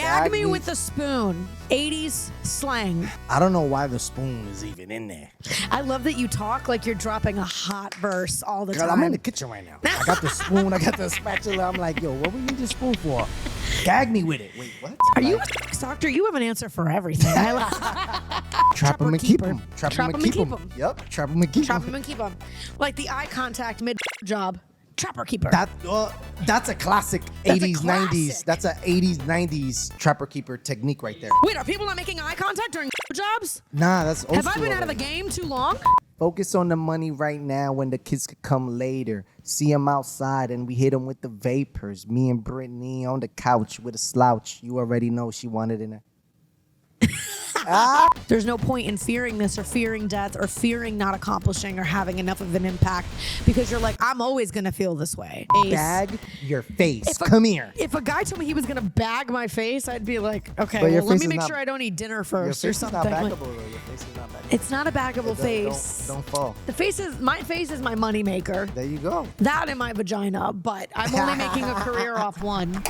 Gag me with a spoon. 80s slang. I don't know why the spoon is even in there. I love that you talk like you're dropping a hot verse all the Girl, time. I'm in the kitchen right now. I got the spoon. I got the spatula. I'm like, yo, what we need this spoon for? Gag me with it. Wait, what? Are you a sex doctor? You have an answer for everything. Trap them and keep them. Trap them and keep them. Yep. Trap them and keep them. Trap them and keep them. Like the eye contact mid job. Trapper keeper. That's a classic That's 80s, a classic. 90s. That's a 80s, 90s trapper keeper technique right there. Wait, are people not making eye contact during jobs? Nah, that's old Have I school been out of the already. game too long? Focus on the money right now when the kids could come later. See them outside and we hit them with the vapors. Me and Brittany on the couch with a slouch. You already know she wanted in it. There's no point in fearing this or fearing death or fearing not accomplishing or having enough of an impact because you're like, I'm always going to feel this way. Bag your face. Come here. If a guy told me he was going to bag my face, I'd be like, okay, But your well, let face me is make not- sure I don't eat dinner Your first face or is not something. baggable Like, though. Your face is not baggable. it's not a baggable face. Don't fall. My face is my moneymaker. There you go. That and my vagina, but I'm only making a career off one.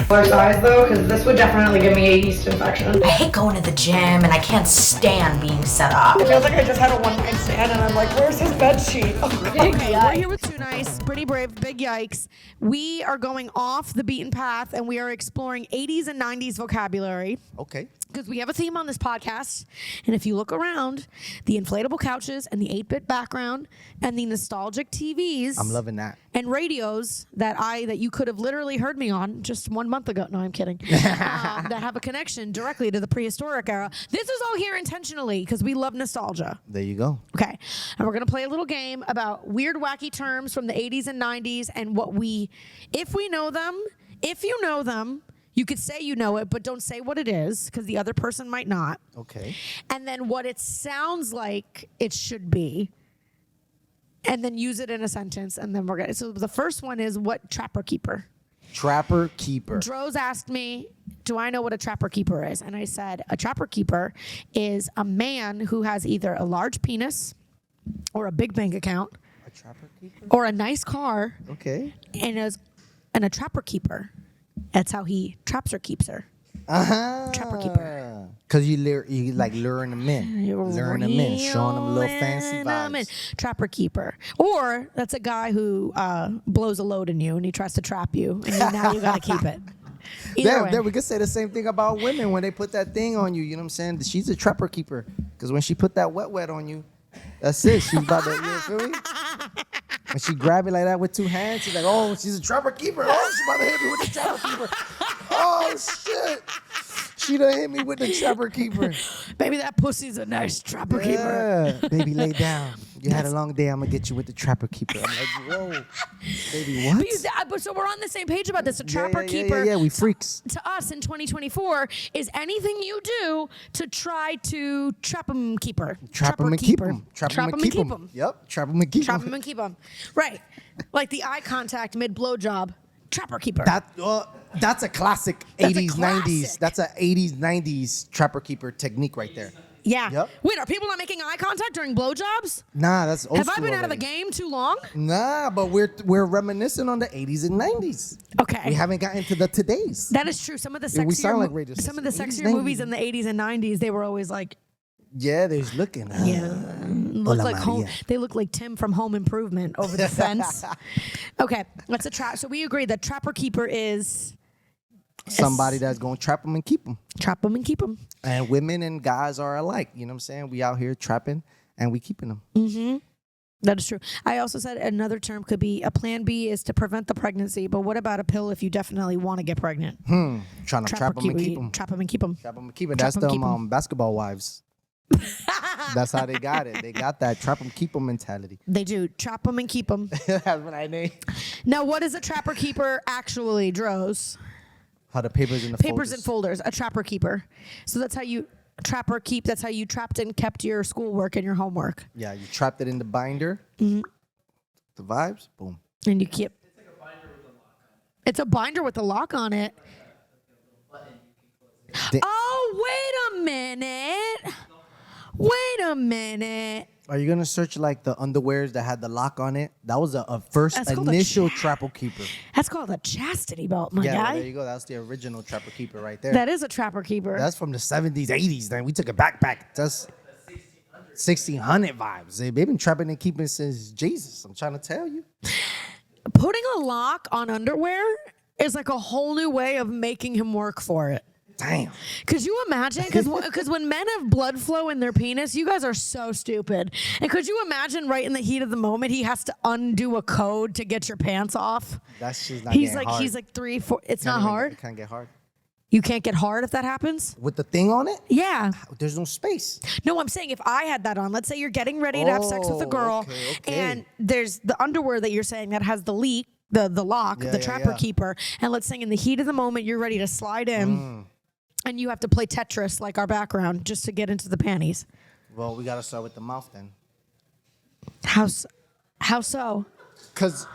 Size though, because this would definitely give me a yeast infection. I hate going to the gym and I can't stand being set up. It feels like I just had a one night stand and I'm like, where's his bed sheet? Okay, we're here with Too Nice, Brittany Brave, Big Yikes. We are going off the beaten path and we are exploring 80s and 90s vocabulary. Okay. Because we have a theme on this podcast, and if you look around, the inflatable couches and the 8-bit background and the nostalgic TVs, I'm loving that. and radios that you could have literally heard me on just 1 month ago. No, I'm kidding. That have a connection directly to the prehistoric era. This is all here intentionally because we love nostalgia. There you go. Okay, and we're gonna play a little game about weird, wacky terms from the 80s and 90s, and if you know them. You could say you know it, but don't say what it is because the other person might not. Okay. And then what it sounds like it should be. And then use it in a sentence. And then so the first one is what trapper keeper? Trapper keeper. Droz asked me, do I know what a trapper keeper is? And I said, a trapper keeper is a man who has either a large penis or a big bank account A trapper keeper? or a nice car Okay. and a trapper keeper. That's how he traps or keeps her. Trapper keeper. Because you like luring them in. Luring them in. Showing them little fancy vibes. Trapper keeper. Or that's a guy who blows a load in you and he tries to trap you. And now you got to keep it. Either way. There, we could say the same thing about women when they put that thing on you. You know what I'm saying? She's a trapper keeper. Because when she put that wet on you, that's it. She's about to, you feel me? When she grab it like that with two hands, she's like, oh, she's a trapper keeper. Oh, she's about to hit me with the trapper keeper. Oh, shit. She done hit me with the trapper keeper. Baby, that pussy's a nice trapper keeper. Yeah. Baby, lay down. You had a long day. I'm going to get you with the trapper keeper. I'm like, whoa. Baby, what? But so we're on the same page about this. A trapper keeper. Yeah, we freaks. To us in 2024 is anything you do to try to trap 'em keeper. Trap 'em and keep 'em. Trap 'em and keep 'em. Yep. Trap 'em and keep 'em. Trap 'em and keep 'em. Right. Like the eye contact mid blowjob. Trapper keeper. That's a classic That's a 80s, classic. 90s. That's a 80s, 90s trapper keeper technique right there. Yeah. Yep. Wait, are people not making eye contact during blowjobs? Nah, that's old Have I school been out of the already. game too long? Nah, but we're reminiscing on the 80s and 90s. Okay. We haven't gotten to the today's. That is true. Some of the Yeah, we sexier, sound like radio some of the stations. sexier 80s, movies in the 80s and 90s, they were always like, Yeah, they're just looking. look Hola, like home. Maria. They look like Tim from Home Improvement over the fence. Okay, that's a trap. So we agree that trapper keeper is Somebody that's going to trap them and keep them. trap them and keep them. And women and guys are alike. You know what I'm saying? We out here trapping and we keeping them. That is true. I also said another term could be a plan B is to prevent the pregnancy, but what about a pill if you definitely want to get pregnant? Trying to trap them and keep them. Trap them and keep them. Trap them and keep them. Trap That's 'em, keep 'em. them basketball wives. That's how they got it. They got that trap them, keep them mentality. They do. Trap them and keep them. That's what I named. Now, what is a trapper keeper actually, Droz? How the papers in the Papers folders. and folders, a trapper keeper. So that's how you trapper keep. That's how you trapped and kept your schoolwork and your homework. Yeah, you trapped it in the binder. The vibes, boom. And you keep. It's a binder with a lock on it. Da- Oh, wait a minute. Wait a minute. Are you gonna search like the underwears that had the lock on it? That was a first That's called initial trapper keeper. That's called a chastity belt, my Yeah, well, guy. there you go. That's the original trapper keeper right there. That is a trapper keeper. That's from the 70s, 80s. Then we took it back. That's 1600 vibes. They've been trapping and keeping since Jesus. I'm trying to tell you. Putting a lock on underwear is like a whole new way of making him work for it. Damn. Could you imagine? Because when men have blood flow in their penis, you guys are so stupid. And could you imagine right in the heat of the moment, he has to undo a code to get your pants off? That's just not He's getting like, hard. he's like 3, 4. It's not hard. It can't get hard. You can't get hard if that happens? With the thing on it? Yeah. There's no space. No, I'm saying if I had that on, let's say you're getting ready to have sex with a girl, okay. and there's the underwear that you're saying that has the leak, the lock, the trapper keeper, and let's say in the heat of the moment you're ready to slide in, and you have to play Tetris like our background just to get into the panties. Well, we gotta start with the mouth then. How so? Because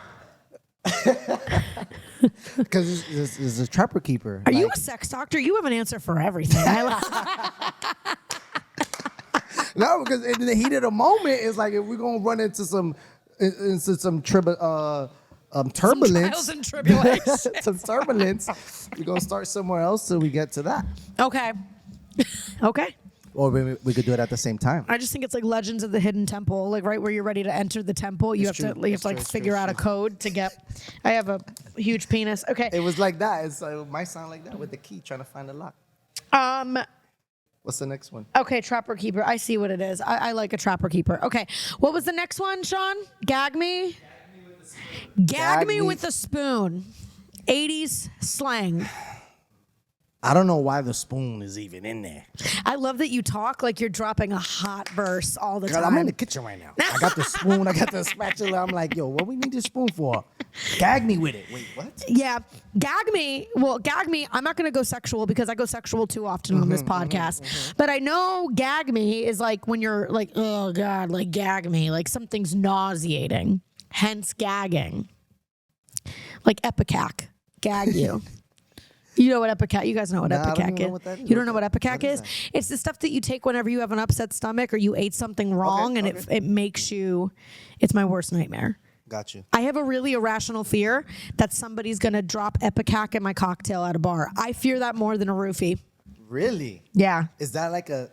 it's a trapper keeper. Are you a sex doctor? You have an answer for everything. No, because in the heat of the moment, it's like if we're gonna run into some turbulence, trials and tribulations. some turbulence, we're gonna start somewhere else till we get to that. Okay. Okay. Or we could do it at the same time. I just think it's like Legends of the Hidden Temple, like right where you're ready to enter the temple, you have to like figure out a code to get. I have a huge penis. Okay. It was like that. It might sound like that with the key trying to find the lock. What's the next one? Okay, trapper keeper. I see what it is. I like a trapper keeper. Okay. What was the next one, Sean? Gag me? Gag me with a spoon. 80s slang. I don't know why the spoon is even in there. I love that you talk like you're dropping a hot verse all the Girl, time. I'm in the kitchen right now. I got the spoon. I got the spatula. I'm like, yo, what we need this spoon for? Gag me with it. Wait, what? Yeah. Gag me. Well, gag me. I'm not going to go sexual because I go sexual too often on this podcast. But I know gag me is like when you're like, oh, God, like gag me. Like something's nauseating. Hence gagging. Like epicac. Gag you. You know what epicac? You guys know what epicac is. You don't know what epicac is? It's the stuff that you take whenever you have an upset stomach or you ate something wrong, and it makes you. It's my worst nightmare. Got you. I have a really irrational fear that somebody's gonna drop epicac in my cocktail at a bar. I fear that more than a roofie. Really? Yeah. Is that like a?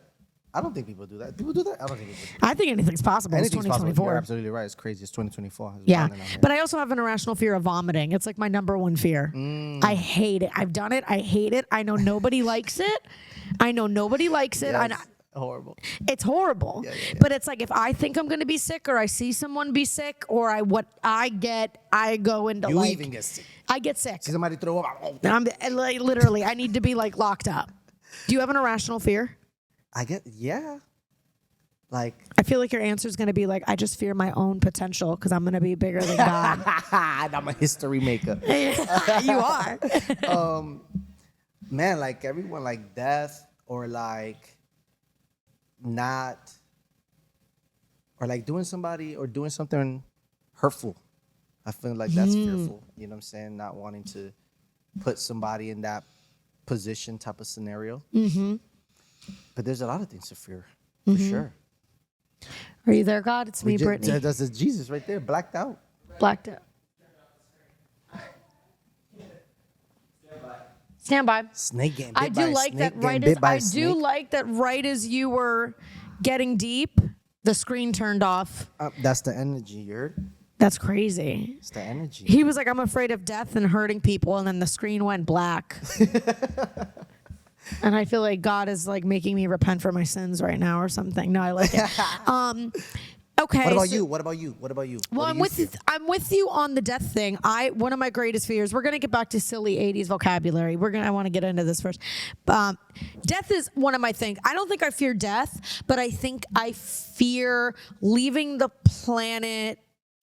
I don't think people do that. People do that? I don't think people do I think anything's possible. It's Anything's possible. 2024. You're absolutely right. It's crazy. It's 2024. Yeah. But I also have an irrational fear of vomiting. It's like my number one fear. I hate it. I've done it. I hate it. I know nobody likes it. Horrible. It's horrible. But it's like if I think I'm going to be sick or I see someone be sick or I go into You like. even get sick. I get sick. See somebody throw up. Literally, I need to be like locked up. Do you have an irrational fear? Yeah. Like. I feel like your answer is going to be like, I just fear my own potential because I'm going to be bigger than God. I'm a history maker. You are. Man, like everyone, like death or like not, or like doing something hurtful. I feel like that's fearful. You know what I'm saying? Not wanting to put somebody in that position type of scenario. Mm-hmm. But there's a lot of things to fear, for sure. Are you there, God? It's me, Brittany. That's Jesus right there, blacked out. Blacked out. Stand by. Snake game. I do like that right as you were getting deep, the screen turned off. That's the energy, you heard? That's crazy. It's the energy. He was like, I'm afraid of death and hurting people, and then the screen went black. And I feel like God is like making me repent for my sins right now or something. No, I like it. Okay. What about you? Well, I'm with you on the death thing. One of my greatest fears. We're gonna get back to silly 80s vocabulary. I want to get into this first. Death is one of my things. I don't think I fear death, but I think I fear leaving the planet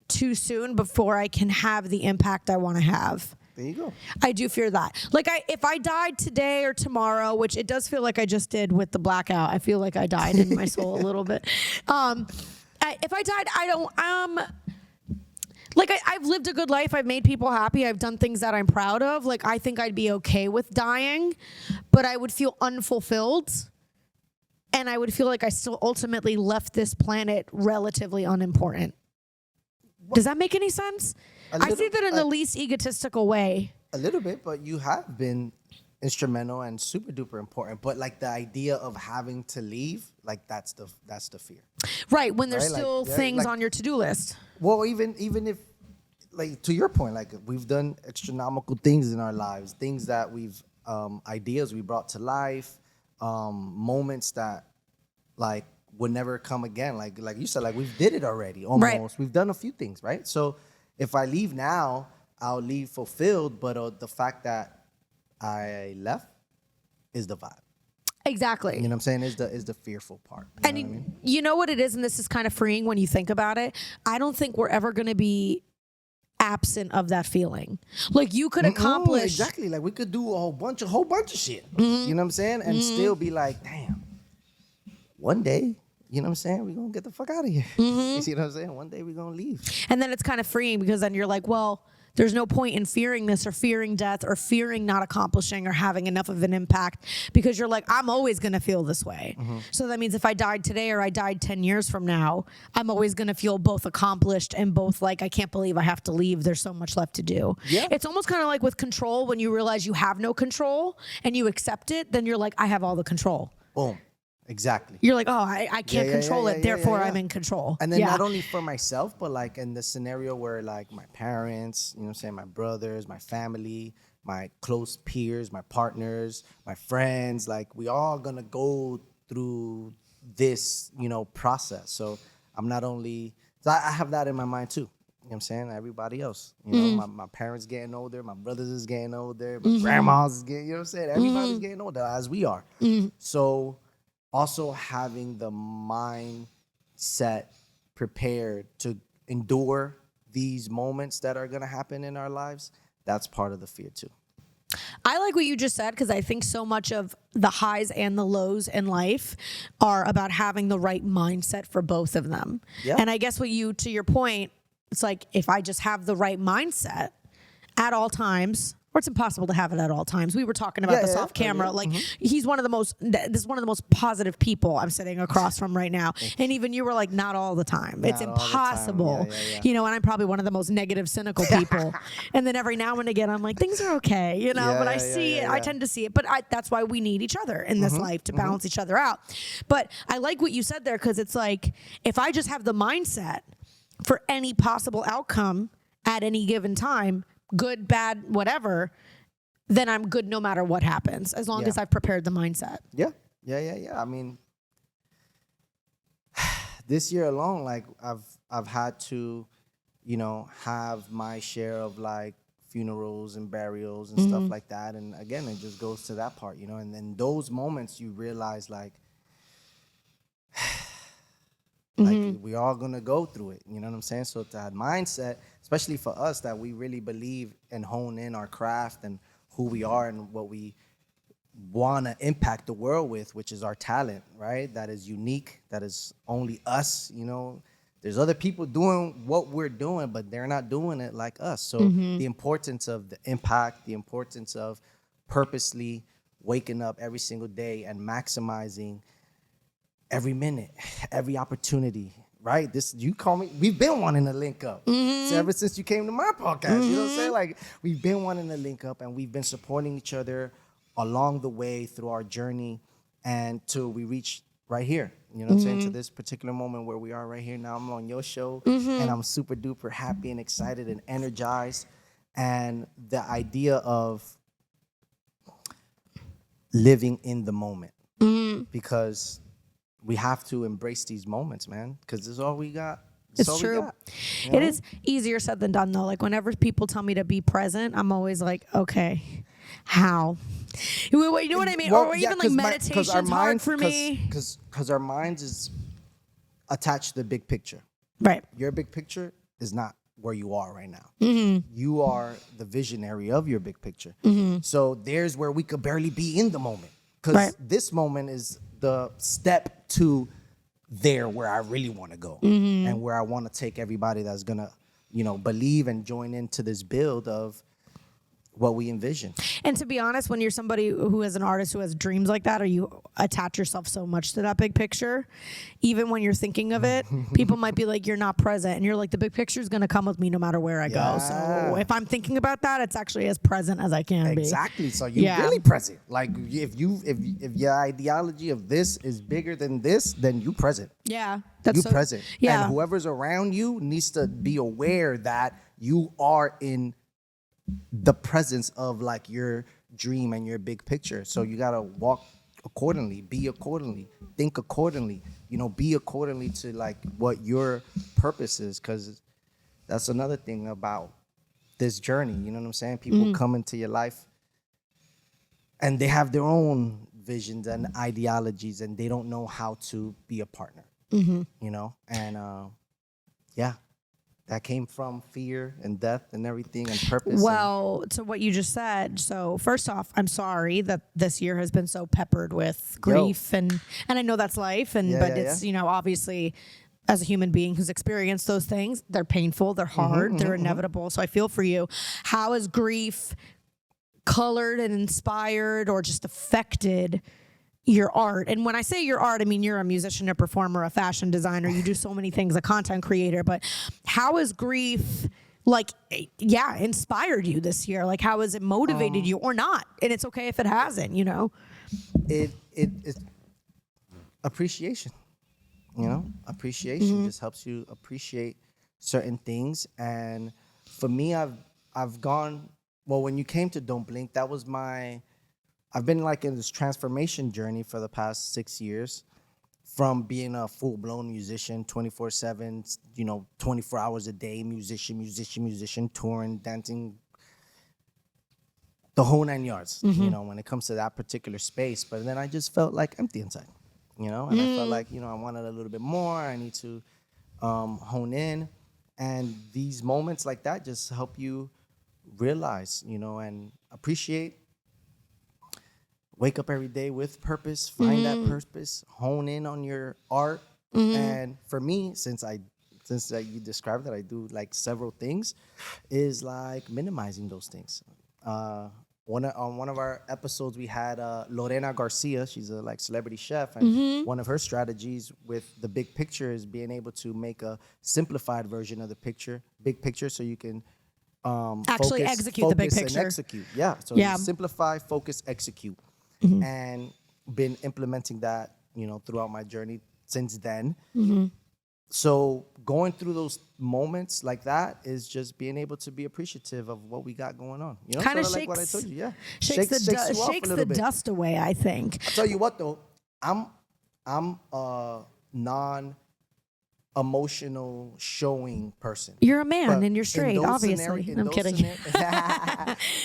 too soon before I can have the impact I want to have. There you go. I do fear that. Like if I died today or tomorrow, which it does feel like I just did with the blackout. I feel like I died in my soul a little bit. If I died, I don't. I've lived a good life. I've made people happy. I've done things that I'm proud of. Like I think I'd be okay with dying, but I would feel unfulfilled. and I would feel like I still ultimately left this planet relatively unimportant. Does that make any sense? I say that in the least egotistical way. A little bit, but you have been instrumental and super duper important. But like the idea of having to leave, like that's the fear. Right, when there's Right? still Like, things like- on your to-do list. Well, even if, like, to your point, like we've done astronomical things in our lives, things that we've ideas we brought to life, moments that like would never come again. Like you said, like we've did it already almost. Right. We've done a few things, right? So if I leave now, I'll leave fulfilled, but the fact that I left is the vibe. Exactly. You know what I'm saying? Is the fearful part. And Know what I mean? you know what it is, and this is kind of freeing when you think about it. I don't think we're ever going to be absent of that feeling. Like you could accomplish exactly. Like we could do a whole bunch of shit. You know what I'm saying? And still be like, damn, one day, you know what I'm saying? We're gonna get the fuck out of here. You see what I'm saying? One day we're gonna leave. And then it's kind of freeing because then you're like, well, there's no point in fearing this or fearing death or fearing not accomplishing or having enough of an impact because you're like, I'm always going to feel this way. So that means if I died today or I died 10 years from now, I'm always going to feel both accomplished and both like, I can't believe I have to leave. There's so much left to do. Yeah. It's almost kind of like with control when you realize you have no control and you accept it, then you're like, I have all the control. Boom. Exactly. You're like, oh, I can't control it, therefore I'm in control. And then not only for myself, but like in the scenario where like my parents, you know what I'm saying, my brothers, my family, my close peers, my partners, my friends, like we all gonna go through this, you know, process. So I'm not only, so I have that in my mind too. You know what I'm saying? Everybody else. You know, my parents getting older, my brothers is getting older, my grandmas is getting, you know what I'm saying? Everybody's getting older as we are. So also having the mindset prepared to endure these moments that are going to happen in our lives, that's part of the fear too. I like what you just said because I think so much of the highs and the lows in life are about having the right mindset for both of them. Yeah. And I guess to your point, it's like if I just have the right mindset at all times, or it's impossible to have it at all times. We were talking about this off camera. Like he's one of the most, this is one of the most positive people I'm sitting across from right now. And even you were like, not all the time. It's impossible. You know, and I'm probably one of the most negative, cynical people. And then every now and again, I'm like, things are okay, you know, but I see it. I tend to see it. But that's why we need each other in this life to balance each other out. But I like what you said there because it's like, if I just have the mindset for any possible outcome at any given time, good, bad, whatever, then I'm good no matter what happens, as long as I've prepared the mindset. Yeah. I mean, this year alone, like I've had to, you know, have my share of like funerals and burials and stuff like that. And again, it just goes to that part, you know, and then those moments you realize like we all gonna go through it, you know what I'm saying? So that mindset, especially for us that we really believe and hone in our craft and who we are and what we want to impact the world with, which is our talent, right? That is unique, that is only us, you know. There's other people doing what we're doing, but they're not doing it like us. So the importance of the impact, the importance of purposely waking up every single day and maximizing every minute, every opportunity, right? This, you call me, we've been wanting to link up. So ever since you came to my podcast, you know what I'm saying? Like, we've been wanting to link up and we've been supporting each other along the way through our journey until we reach right here. You know what I'm saying? To this particular moment where we are right here now. I'm on your show and I'm super duper happy and excited and energized. And the idea of living in the moment because we have to embrace these moments, man, because this is all we got. It's true. It is easier said than done, though. Like, whenever people tell me to be present, I'm always like, okay, how? You know what I mean? Or even like meditation's hard for me. Because our minds is attached to the big picture. Right. Your big picture is not where you are right now. You are the visionary of your big picture. So there's where we could barely be in the moment. Because this moment is the step to there where I really want to go and where I want to take everybody that's going to, you know, believe and join into this build of what we envision. And to be honest, when you're somebody who is an artist who has dreams like that, or you attach yourself so much to that big picture, even when you're thinking of it, people might be like, you're not present. And you're like, the big picture is going to come with me no matter where I go. So if I'm thinking about that, it's actually as present as I can be. Exactly. So you're really present. Like if your ideology of this is bigger than this, then you present. Yeah. You present. Yeah. And whoever's around you needs to be aware that you are in the presence of like your dream and your big picture. So you gotta walk accordingly, be accordingly, think accordingly, be accordingly to like what your purpose is. Cause that's another thing about this journey. You know what I'm saying? People come into your life and they have their own visions and ideologies and they don't know how to be a partner, and that came from fear and death and everything and purpose. Well, to what you just said. So first off, I'm sorry that this year has been so peppered with grief and I know that's life. But it's, obviously as a human being who's experienced those things, they're painful, they're hard, they're inevitable. So I feel for you. How has grief colored and inspired or just affected your art? And when I say your art, I mean you're a musician, a performer, a fashion designer. You do so many things, a content creator. But how has grief, inspired you this year? Like, how has it motivated you or not? And it's okay if it hasn't, It's appreciation. Appreciation just helps you appreciate certain things. And for me, I've gone. Well, when you came to Don't Blink, that was I've been like in this transformation journey for the past 6 years, from being a full-blown musician, 24/7, 24 hours a day, musician, touring, dancing, the whole 9 yards, when it comes to that particular space. But then I just felt like empty inside, and I felt like, I wanted a little bit more. I need to hone in. And these moments like that just help you realize, and appreciate. Wake up every day with purpose, find that purpose, hone in on your art. And for me, since you described that I do like several things, is like minimizing those things. On one of our episodes, we had Lorena Garcia. She's a celebrity chef, and one of her strategies with the big picture is being able to make a simplified version of the big picture, so you can actually execute the big picture. And execute. Yeah. So you simplify, focus, execute. And been implementing that, throughout my journey since then. So going through those moments like that is just being able to be appreciative of what we got going on. Kind of shakes, like what I told you. Yeah. Shakes the dust away, I think. I'll tell you what though, I'm a non-emotional showing person. You're a man and you're straight, obviously. I'm kidding.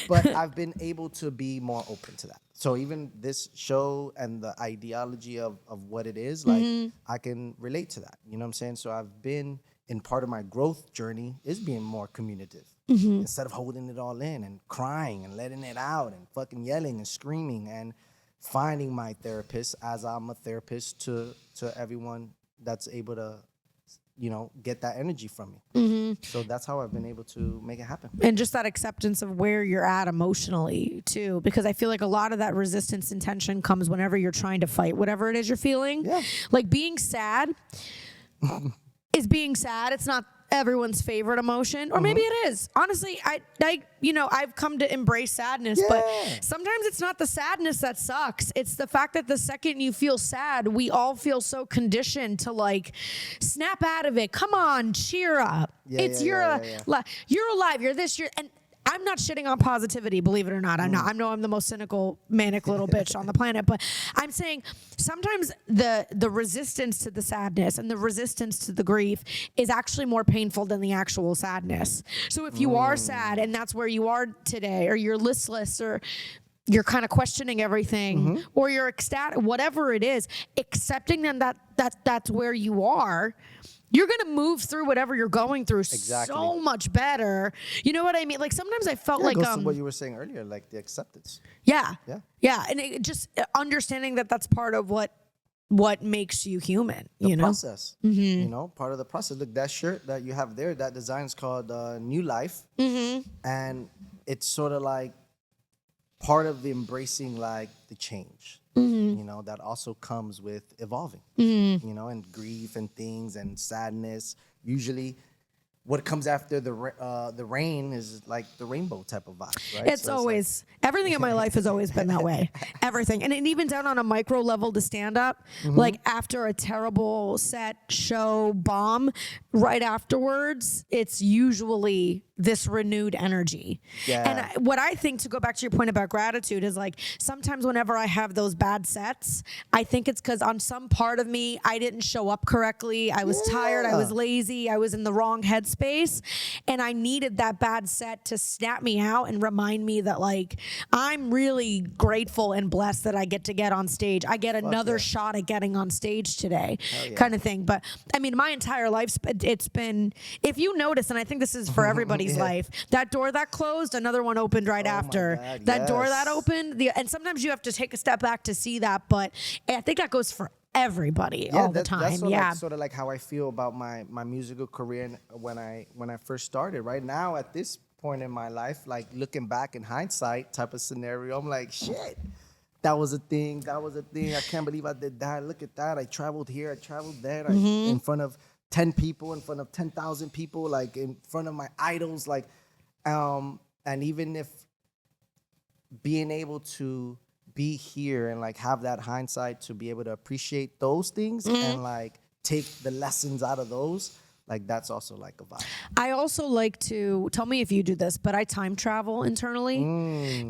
But I've been able to be more open to that. So even this show and the ideology of what it is, I can relate to that. You know what I'm saying? So I've been in part of my growth journey is being more communicative. Instead of holding it all in and crying and letting it out and fucking yelling and screaming, and finding my therapist as I'm a therapist to everyone that's able to get that energy from me. So that's how I've been able to make it happen. And just that acceptance of where you're at emotionally too, because I feel like a lot of that resistance and tension comes whenever you're trying to fight whatever it is you're feeling. Yeah. Like being sad is being sad. It's not everyone's favorite emotion, or maybe it is. Honestly, I've come to embrace sadness, but sometimes it's not the sadness that sucks. It's the fact that the second you feel sad, we all feel so conditioned to snap out of it. Come on, cheer up. You're alive. You're this. And I'm not shitting on positivity, believe it or not. I'm not. I know I'm the most cynical, manic little bitch on the planet, but I'm saying sometimes the resistance to the sadness and the resistance to the grief is actually more painful than the actual sadness. So if you are sad and that's where you are today, or you're listless, or you're kind of questioning everything, or you're ecstatic, whatever it is, accepting them that's where you are, you're going to move through whatever you're going through so much better. You know what I mean? Like sometimes I felt like... It goes to what you were saying earlier, like the acceptance. Yeah. And it just understanding that that's part of what makes you human, the process, part of the process. Look, that shirt that you have there, that design is called New Life. And it's sort of like part of the embracing like the change, that also comes with evolving, and grief and things and sadness. Usually what comes after the rain is like the rainbow type of vibe, right? It's always, everything in my life has always been that way. Everything. And even down on a micro level to stand up, like after a terrible set, show, bomb, right afterwards, it's usually this renewed energy. Yeah. And what I think, to go back to your point about gratitude, is like sometimes whenever I have those bad sets, I think it's because on some part of me, I didn't show up correctly. I was tired. I was lazy. I was in the wrong headspace. And I needed that bad set to snap me out and remind me that like, I'm really grateful and blessed that I get to get on stage. I get another shot at getting on stage today, kind of thing. But I mean, my entire life, it's been, if you notice, and I think this is for everybody's life, that door that closed, another one opened right after. God, that door that opened, and sometimes you have to take a step back to see that, but I think that goes for everybody all the time. That's sort of like how I feel about my musical career and when I first started. Right now, at this point in my life, like looking back in hindsight type of scenario, I'm like, shit, that was a thing. I can't believe I did that. Look at that. I traveled here. I traveled there. In front of 10 people, in front of 10,000 people, like in front of my idols, like, and even if being able to be here and like have that hindsight to be able to appreciate those things and like take the lessons out of those, like that's also like a vibe. I also like to, tell me if you do this, but I time travel internally.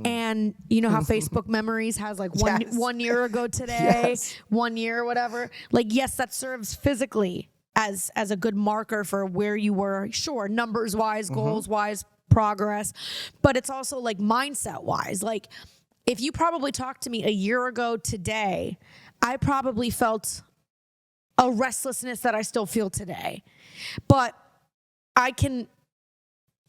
And you know how Facebook Memories has like one year ago today, 1 year, whatever. Like, yes, that serves physically as a good marker for where you were, sure, numbers wise, goals wise, progress, but it's also like mindset wise. Like if you probably talked to me a year ago today, I probably felt a restlessness that I still feel today. But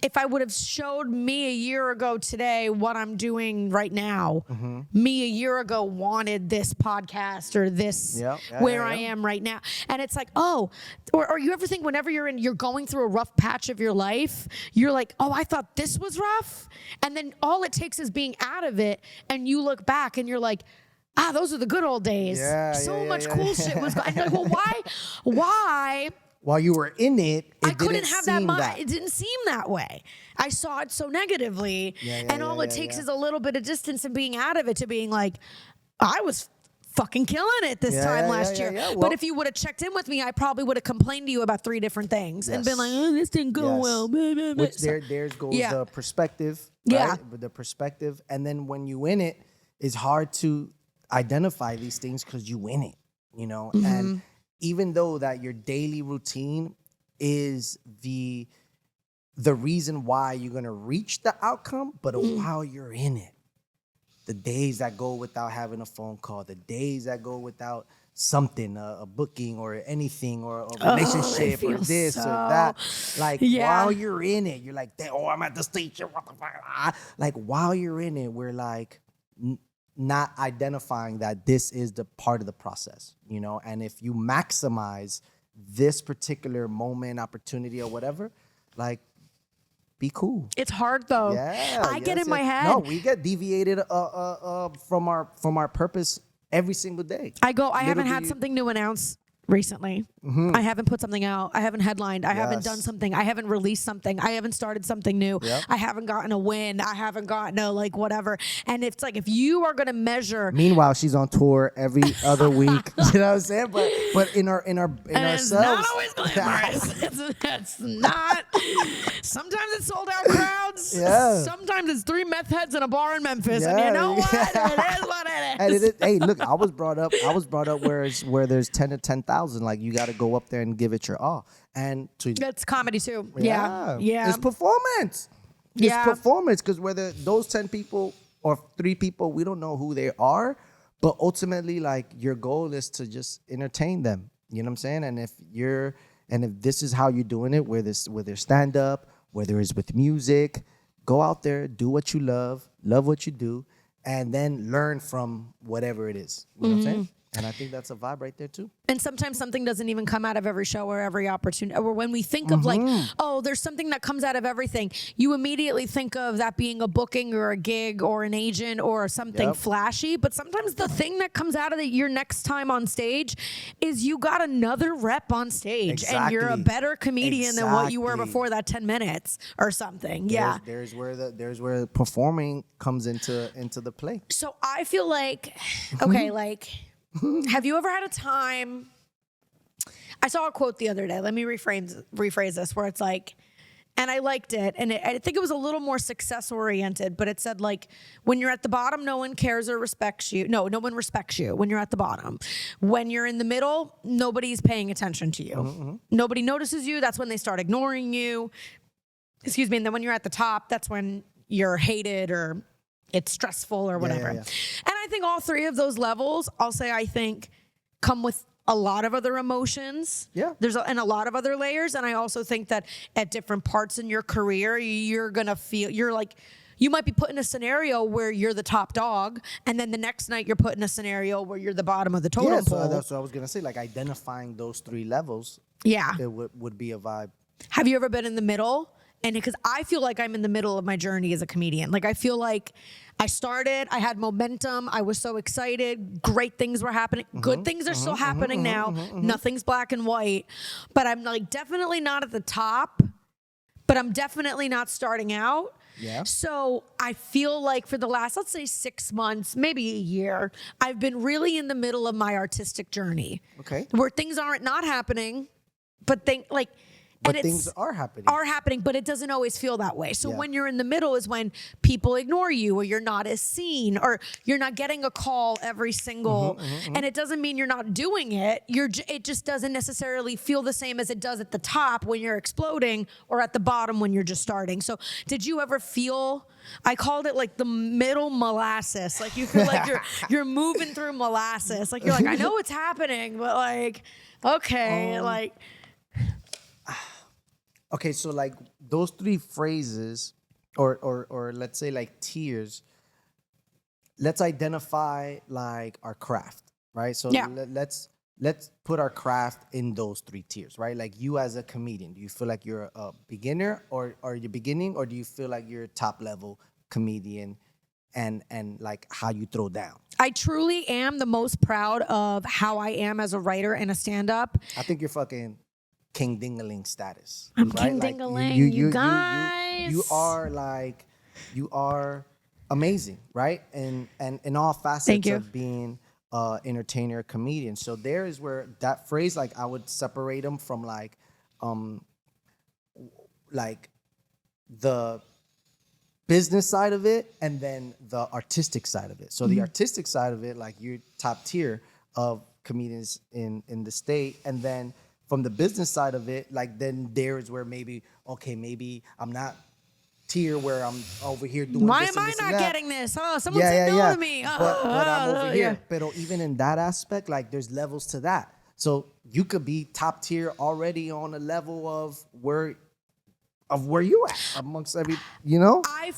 if I would have showed me a year ago today what I'm doing right now, me a year ago wanted this podcast or this where I am right now. And it's like, oh, or you ever think whenever you're going through a rough patch of your life, you're like, oh, I thought this was rough. And then all it takes is being out of it. And you look back and you're like, those are the good old days. So much cool shit was going on. And you're like, well, why? While you were in it, I couldn't have that mind. It didn't seem that way. I saw it so negatively. And all it takes is a little bit of distance and being out of it to being like, I was fucking killing it this time last year. Well, but if you would have checked in with me, I probably would have complained to you about 3 different things and been like, oh, this didn't go well. Which there's goes the perspective. Right? The perspective. And then when you win it, it's hard to identify these things because you win it, and even though that your daily routine is the reason why you're going to reach the outcome, but while you're in it, the days that go without having a phone call, the days that go without something, a booking or anything or a relationship or this or that, like while you're in it, you're like, I'm at the station, what the fuck? Like while you're in it, we're like, not identifying that this is the part of the process, and if you maximize this particular moment, opportunity, or whatever, like, be cool. It's hard though. I get in my head. No, we get deviated from our purpose every single day. I haven't had something new announced recently. I haven't put something out. I haven't headlined. I haven't done something. I haven't released something. I haven't started something new. I haven't gotten a win. I haven't gotten a whatever. And it's like, if you are going to measure. Meanwhile, she's on tour every other week. You know what I'm saying? But in ourselves. It's not always glamorous. It's not. Sometimes it's sold out crowds. Sometimes it's 3 meth heads in a bar in Memphis. And you know what? It is what it is. Hey, look, I was brought up where there's 10 to 10,000. Like, you got to go up there and give it your all. And that's comedy too. Yeah. It's performance. It's performance, because whether those 10 people or 3 people, we don't know who they are, but ultimately, like, your goal is to just entertain them. You know what I'm saying? And if this is how you're doing it, whether stand up, whether it's with music, go out there, do what you love what you do, and then learn from whatever it is. You know what I'm saying? And I think that's a vibe right there too. And sometimes something doesn't even come out of every show or every opportunity. Or when we think of like, oh, there's something that comes out of everything, you immediately think of that being a booking or a gig or an agent or something flashy. But sometimes the thing that comes out of your next time on stage is you got another rep on stage and you're a better comedian than what you were before that 10 minutes or something. There's where performing comes into the play. So I feel like, okay, like, have you ever had a time? I saw a quote the other day. Let me rephrase this, where it's like, and I liked it, and I think it was a little more success oriented, but it said like, when you're at the bottom, no one cares or respects you. No one respects you when you're at the bottom. When you're in the middle, nobody's paying attention to you. Nobody notices you. That's when they start ignoring you. Excuse me. And then when you're at the top, that's when you're hated or it's stressful or whatever. And I think all three of those levels, I think come with a lot of other emotions. There's a lot of other layers. And I also think that at different parts in your career, you're going to feel, you might be put in a scenario where you're the top dog, and then the next night you're put in a scenario where you're the bottom of the totem pole. So that's what I was going to say, like identifying those three levels. It would be a vibe. Have you ever been in the middle? And because I feel like I'm in the middle of my journey as a comedian. Like I feel like I started, I had momentum, I was so excited, great things were happening. Good things are still happening now. Nothing's black and white. But I'm like definitely not at the top, but I'm definitely not starting out. So I feel like for the last, let's say 6 months, maybe a year, I've been really in the middle of my artistic journey. Where things aren't not happening, but things are happening. But it doesn't always feel that way. So when you're in the middle is when people ignore you, or you're not as seen, or you're not getting a call every single, and it doesn't mean you're not doing it. It just doesn't necessarily feel the same as it does at the top when you're exploding, or at the bottom when you're just starting. So did you ever feel, I called it like the middle molasses. Like you feel like you're moving through molasses. Like you're like, I know what's happening, but like, okay, like. Okay, so like those three phrases, or let's say like tiers, let's identify like our craft, right? So let's put our craft in those three tiers, right? Like you as a comedian, do you feel like you're a beginner, or are you beginning, or do you feel like you're a top level comedian, and like how you throw down? I truly am the most proud of how I am as a writer and a stand-up. I think you're fucking King Dingaling status. I'm right? King like Dingaling, you guys. You are amazing, right? And in all facets of being entertainer, comedian. So there is where that phrase, like I would separate them from like the business side of it and then the artistic side of it. So the artistic side of it, like you're top tier of comedians in the state, and then from the business side of it, like then there is where maybe I'm not tier where I'm over here doing Why this am and I this not and that. getting this? Oh, someone said no to me. But I'm over here. But even in that aspect, like there's levels to that. So you could be top tier already on a level of where you at amongst every, you know? I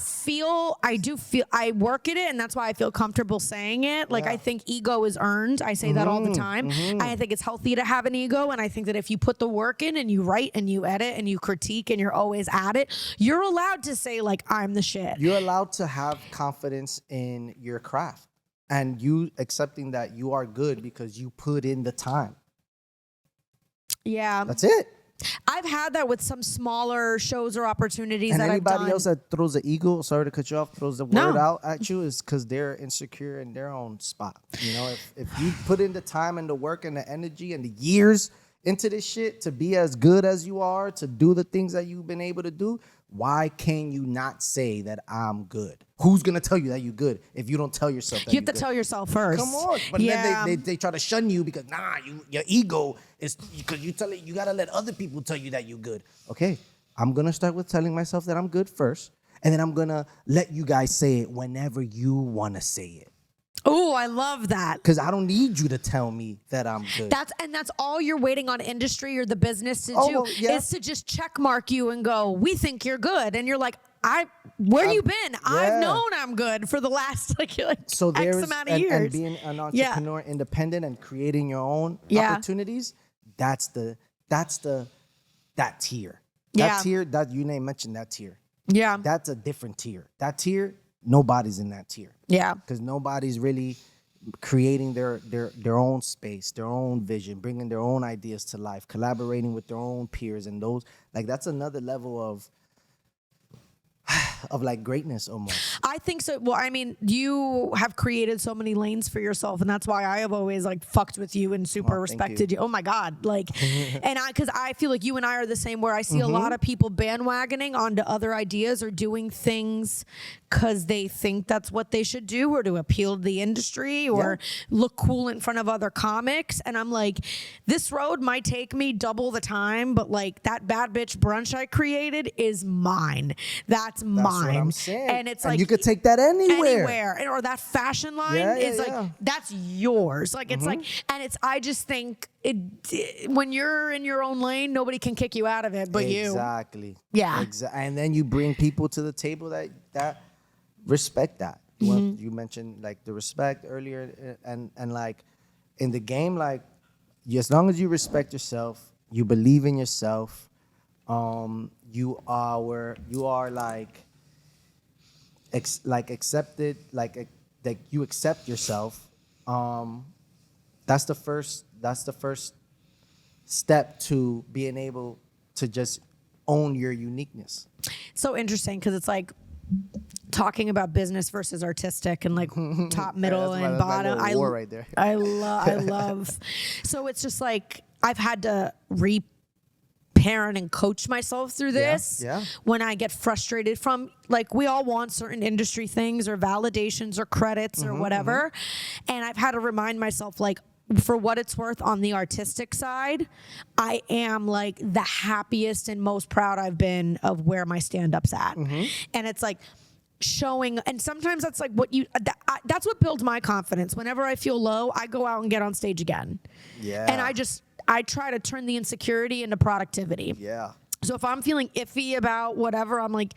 work at it, and that's why I feel comfortable saying it. Like, I think ego is earned. I say that all the time. I think it's healthy to have an ego, and I think that if you put the work in and you write and you edit and you critique and you're always at it, you're allowed to say, like, I'm the shit. You're allowed to have confidence in your craft, and you accepting that you are good because you put in the time. Yeah. That's it. I've had that with some smaller shows or opportunities and that I've done. Anybody else that throws the ego, sorry to cut you off, throws the word out at you is because they're insecure in their own spot. You know, if you put in the time and the work and the energy and the years into this shit to be as good as you are, to do the things that you've been able to do, why can you not say that I'm good? Who's gonna tell you that you're good if you don't tell yourself that you have to tell yourself first? Come on, but then they try to shun you because your ego is because you gotta let other people tell you that you're good. Okay, I'm gonna start with telling myself that I'm good first, and then I'm gonna let you guys say it whenever you wanna say it. Oh, I love that. Because I don't need you to tell me that I'm good. That's all you're waiting on industry or the business to do is to just check mark you and go, we think you're good. And you're like, where you been? I've known I'm good for the last like so X there's amount of years. And being an entrepreneur, independent, and creating your own opportunities. That's that tier. That tier that you mentioned that tier. Yeah, that's a different tier. That tier, nobody's in that tier. Yeah, because nobody's really creating their own space, their own vision, bringing their own ideas to life, collaborating with their own peers, and those that's another level of like greatness almost. I think so. Well, I mean, you have created so many lanes for yourself, and that's why I have always like fucked with you and super respected you. Oh my God. Like, and because I feel like you and I are the same, where I see a lot of people bandwagoning onto other ideas or doing things because they think that's what they should do, or to appeal to the industry, or look cool in front of other comics. And I'm like, this road might take me double the time, but like that bad bitch brunch I created is mine. That's mine. What I'm saying. And it's and like you could take that anywhere. or that fashion line is like that's yours. Like it's like, and it's, I just think when you're in your own lane, nobody can kick you out of it but you. Exactly. Yeah. And then you bring people to the table that respect that. Well, you mentioned like the respect earlier, and like in the game, like as long as you respect yourself, you believe in yourself, you are like accepted, like you accept yourself. That's the first step to being able to just own your uniqueness. So interesting, because it's like talking about business versus artistic, and like top, middle, and bottom. I war right there. I love. So it's just like I've had to parent and coach myself through this when I get frustrated from, like, we all want certain industry things or validations or credits or whatever. And I've had to remind myself, like, for what it's worth, on the artistic side, I am like the happiest and most proud I've been of where my stand-up's at. And it's like showing, and sometimes that's like what that's what builds my confidence. Whenever I feel low, I go out and get on stage again. And I try to turn the insecurity into productivity. So if I'm feeling iffy about whatever, I'm like,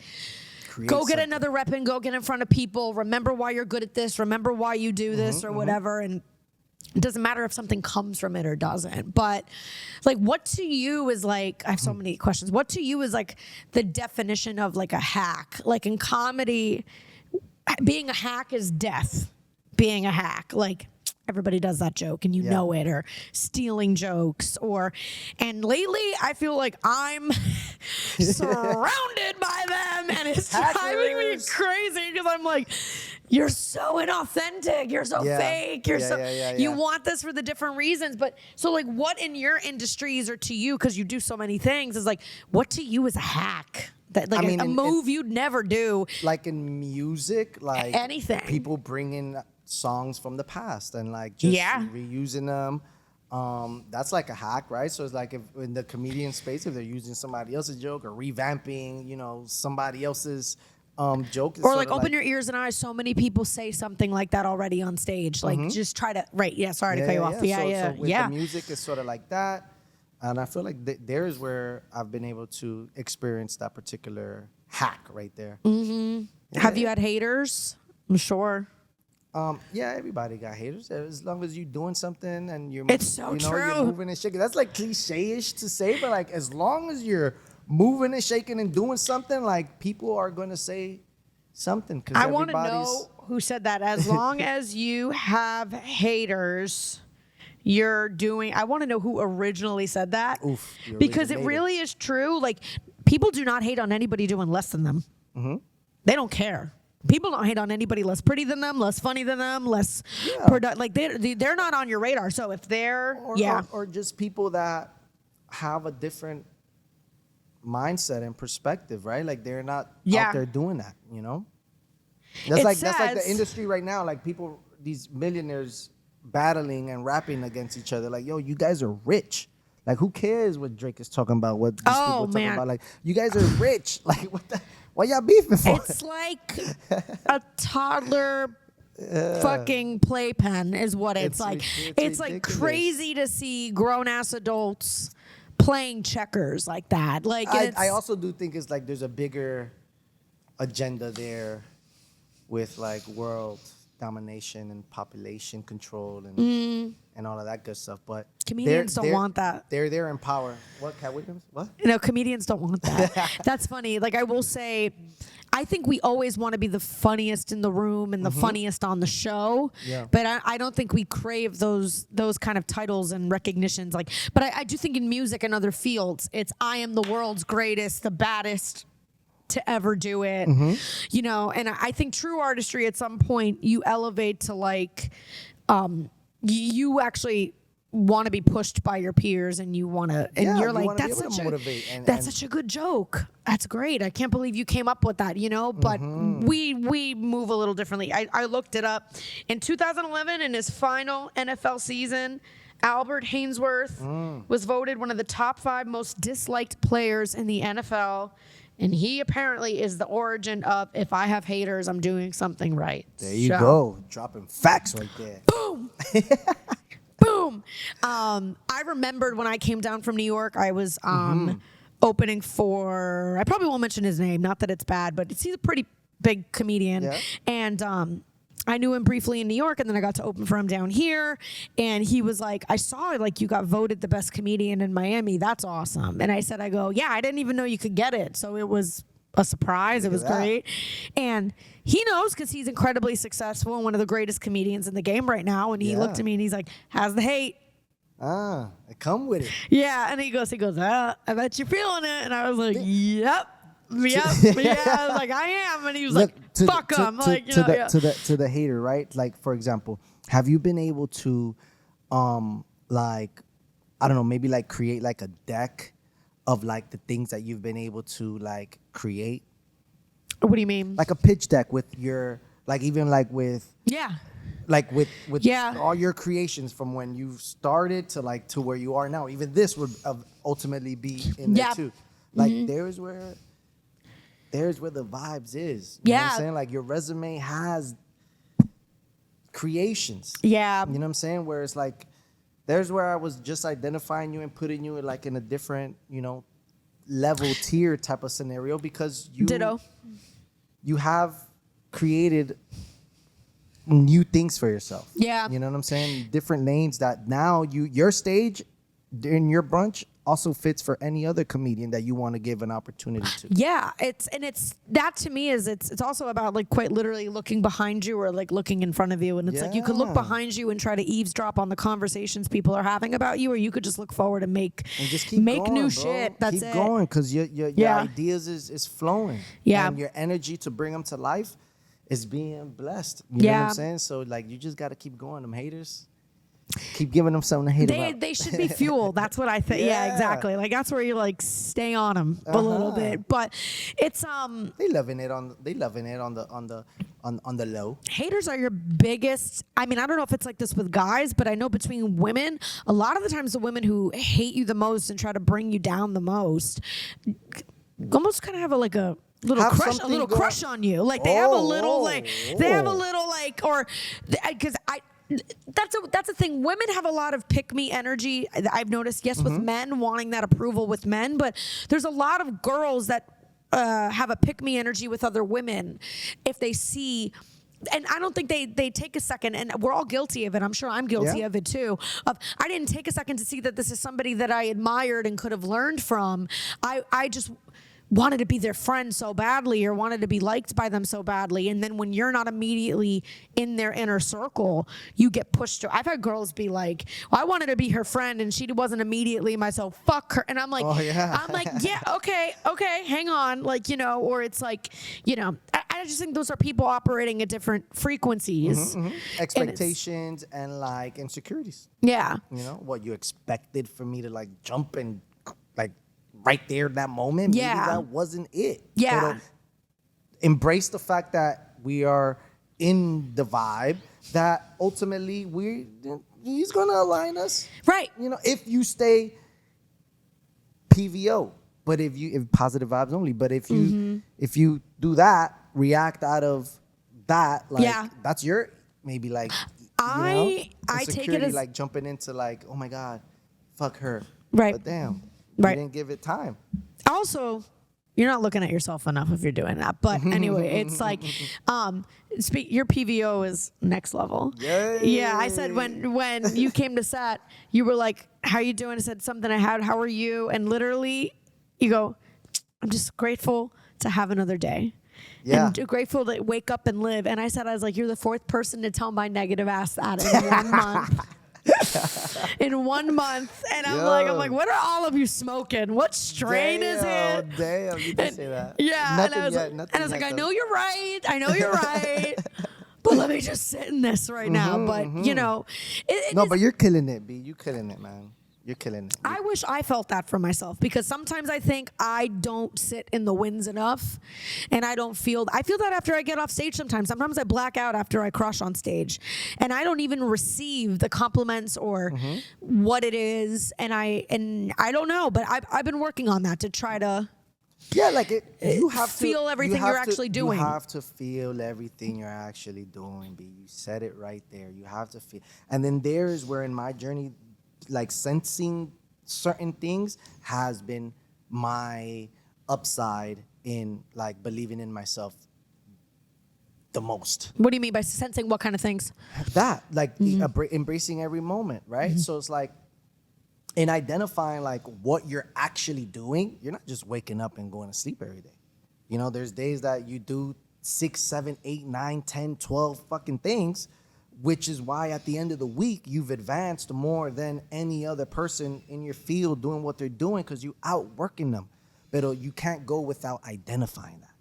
go get another rep and go get in front of people. Remember why you're good at this. Remember why you do this or whatever. And it doesn't matter if something comes from it or doesn't. But like, what to you is like, I have so many questions. What to you is like the definition of like a hack? Like in comedy, being a hack is death. Being a hack, like, everybody does that joke and you know it, or stealing jokes, and lately I feel like I'm surrounded by them, and it's driving me crazy because I'm like, you're so inauthentic, you're so fake, you want this for the different reasons. But so like, what in your industries, or to you, because you do so many things, is like, what to you is a hack? That, like, I mean, a move you'd never do. Like in music, like anything. People bring in songs from the past and like just reusing them. That's like a hack, right? So it's like, if in the comedian space, if they're using somebody else's joke or revamping, somebody else's joke. Or like, open your ears and eyes. So many people say something like that already on stage. Like, just try to, sorry to cut you off. So with the music, it's sort of like that. And I feel like there is where I've been able to experience that particular hack right there. Have you had haters? I'm sure. Everybody got haters. As long as you're doing something and you're, you're moving and shaking. That's like cliche-ish to say, but like, as long as you're moving and shaking and doing something, like, people are going to say something. I want to know who said that. As long as you have haters, you're doing. I want to know who originally said that. Because it really is true. Like, people do not hate on anybody doing less than them. They don't care. People don't hate on anybody less pretty than them, less funny than them, less like they're not on your radar. So if they're or just people that have a different mindset and perspective, right? Like, they're not out there doing that, That's like the industry right now. Like, people, these millionaires battling and rapping against each other. Like, yo, you guys are rich. Like, who cares what Drake is talking about? What these people are talking about? Like, you guys are rich. Like, what the? Why y'all beefing for? It's like a toddler fucking playpen is what it's like. It's like crazy to see grown-ass adults playing checkers like that. Like, I also do think it's like there's a bigger agenda there with like world domination and population control and all of that good stuff. But Comedians don't want that. They're in power. What, Cat Williams? What? No, comedians don't want that. That's funny. Like, I will say, I think we always want to be the funniest in the room and the funniest on the show. Yeah. But I don't think we crave those kind of titles and recognitions. Like, but I do think in music and other fields, it's I am the world's greatest, the baddest to ever do it. You know, and I think true artistry at some point you elevate to like, you actually want to be pushed by your peers and you want to, and you're like, that's such a good joke. That's great. I can't believe you came up with that, you know, but we move a little differently. I looked it up. In 2011, in his final NFL season, Albert Hainsworth was voted one of the top 5 most disliked players in the NFL. And he apparently is the origin of, if I have haters, I'm doing something right. There you go. Dropping facts right there. Boom. Boom. I remembered when I came down from New York, I was opening for, I probably won't mention his name, not that it's bad, but he's a pretty big comedian. Yeah. And I knew him briefly in New York, and then I got to open for him down here. And he was like, I saw like you got voted the best comedian in Miami. That's awesome. And I said, yeah, I didn't even know you could get it. So it was a surprise. It was great. And he knows because he's incredibly successful and one of the greatest comedians in the game right now. And he looked at me and he's like, how's the hate? I come with it. Yeah. And he goes, I bet you're feeling it. And I was like, yep. Yeah, I was like, I am. And he was like, fuck him. Like, you know, to the hater, right? Like, for example, have you been able to, like, I don't know, maybe like create like a deck of like the things that you've been able to like create? What do you mean? Like a pitch deck with your, like even like with, like with all your creations from when you started to like to where you are now. Even this would ultimately be in there too. Like there's where the vibes is. You know what I'm saying? Like your resume has creations. Yeah. You know what I'm saying? Where it's like, there's where I was just identifying you and putting you in like in a different, you know, level tier type of scenario because you have created new things for yourself. Yeah. You know what I'm saying? Different lanes that now your stage in your brunch also fits for any other comedian that you want to give an opportunity to. Yeah, it's that to me is it's also about like quite literally looking behind you or like looking in front of you, and it's like you could look behind you and try to eavesdrop on the conversations people are having about you, or you could just look forward and make going, new shit. That's keep going because your ideas is flowing. Yeah, and your energy to bring them to life is being blessed. You know what I'm saying? So like you just got to keep going. Them haters. Keep giving them something to hate about. They should be fuel. That's what I think. Yeah, exactly. Like that's where you like stay on them a little bit. But it's they loving it on the low. Haters are your biggest. I mean, I don't know if it's like this with guys, but I know between women, a lot of the times the women who hate you the most and try to bring you down the most, almost kind of have a little crush on you. Like they have a little or because that's a thing. Women have a lot of pick me energy. I've noticed, with men wanting that approval with men, but there's a lot of girls that have a pick me energy with other women if they see. And I don't think they take a second, and we're all guilty of it. I'm sure I'm guilty of it too. I didn't take a second to see that this is somebody that I admired and could have learned from. I just wanted to be their friend so badly or wanted to be liked by them so badly. And then when you're not immediately in their inner circle, you get pushed to. I've had girls be like, well, I wanted to be her friend and she wasn't immediately myself. Fuck her. And I'm like, okay, hang on. Like, you know, or it's like, you know, I just think those are people operating at different frequencies. Expectations and like insecurities. Yeah. You know, what you expected for me to like jump and like, right there in that moment, maybe that wasn't it. Yeah. But embrace the fact that we are in the vibe that ultimately he's gonna align us. Right. You know, if you stay PVO. But if positive vibes only, but if you do that, react out of that, like that's your maybe like I take it as like jumping into like, oh my God, fuck her. Right. But damn. Right. You didn't give it time. Also, You're not looking at yourself enough if you're doing that. But anyway, it's like, your PVO is next level. Yay. Yeah, I said when you came to set, you were like, how you doing? I said something I had, how are you? And literally you go, I'm just grateful to have another day. Yeah. And grateful to wake up and live. And I was like, you're the fourth person to tell my negative ass that in 1 month. In 1 month, and I'm like, what are all of you smoking? What strain is it? Damn, you did say that. Yeah, Nothing and I was like, I know you're right. I know you're right. But let me just sit in this right now. But you know, but you're killing it, B. You killing it, man. You're killing it. I wish I felt that for myself, because sometimes I think I don't sit in the wins enough, and I feel that after I get off stage sometimes. Sometimes I black out after I crush on stage, and I don't even receive the compliments or what it is, and I don't know, but I've been working on that to try to you have to feel everything you're actually doing. You have to feel everything you're actually doing, B. You said it right there. You have to feel. And then there's where in my journey, like sensing certain things has been my upside in like believing in myself the most. What do you mean by sensing what kind of things? That, like embracing every moment, right? So it's like in identifying like what you're actually doing, you're not just waking up and going to sleep every day. You know, there's days that you do 6, 7, 8, 9, 10, 12 fucking things, which is why at the end of the week, you've advanced more than any other person in your field doing what they're doing because you outworking them. But you can't go without identifying that.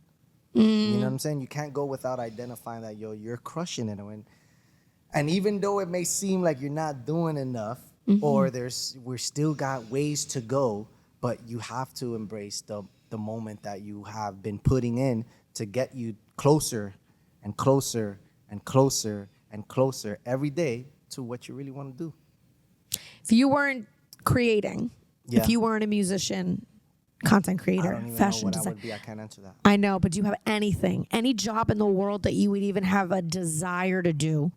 You know what I'm saying? You can't go without identifying that, you're crushing it. And even though it may seem like you're not doing enough or we're still got ways to go, but you have to embrace the moment that you have been putting in to get you closer and closer and closer and closer every day to what you really want to do. If you weren't creating, if you weren't a musician, content creator, I don't even fashion know what design. I would be. I can't answer that. I know, but do you have any job in the world that you would even have a desire to do?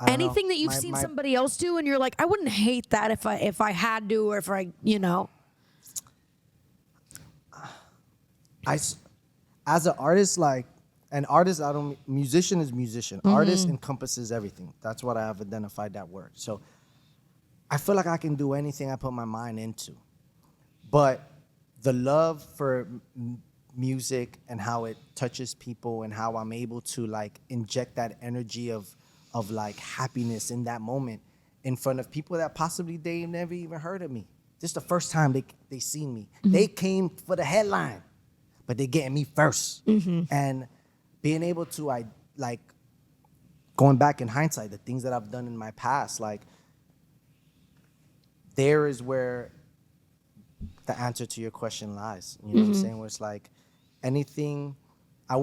Anything that you've seen somebody else do and you're like, I wouldn't hate that if I had to, or if I, you know. As an artist, like an artist, musician is musician. Artist encompasses everything. That's what I have identified that word. So I feel like I can do anything I put my mind into. But the love for music and how it touches people and how I'm able to like inject that energy of like happiness in that moment in front of people that possibly they never even heard of me. This is the first time they seen me. They came for the headline, but they getting me first. And being able to, like, going back in hindsight, the things that I've done in my past, like, there is where the answer to your question lies. You know what I'm saying? Where it's like anything, I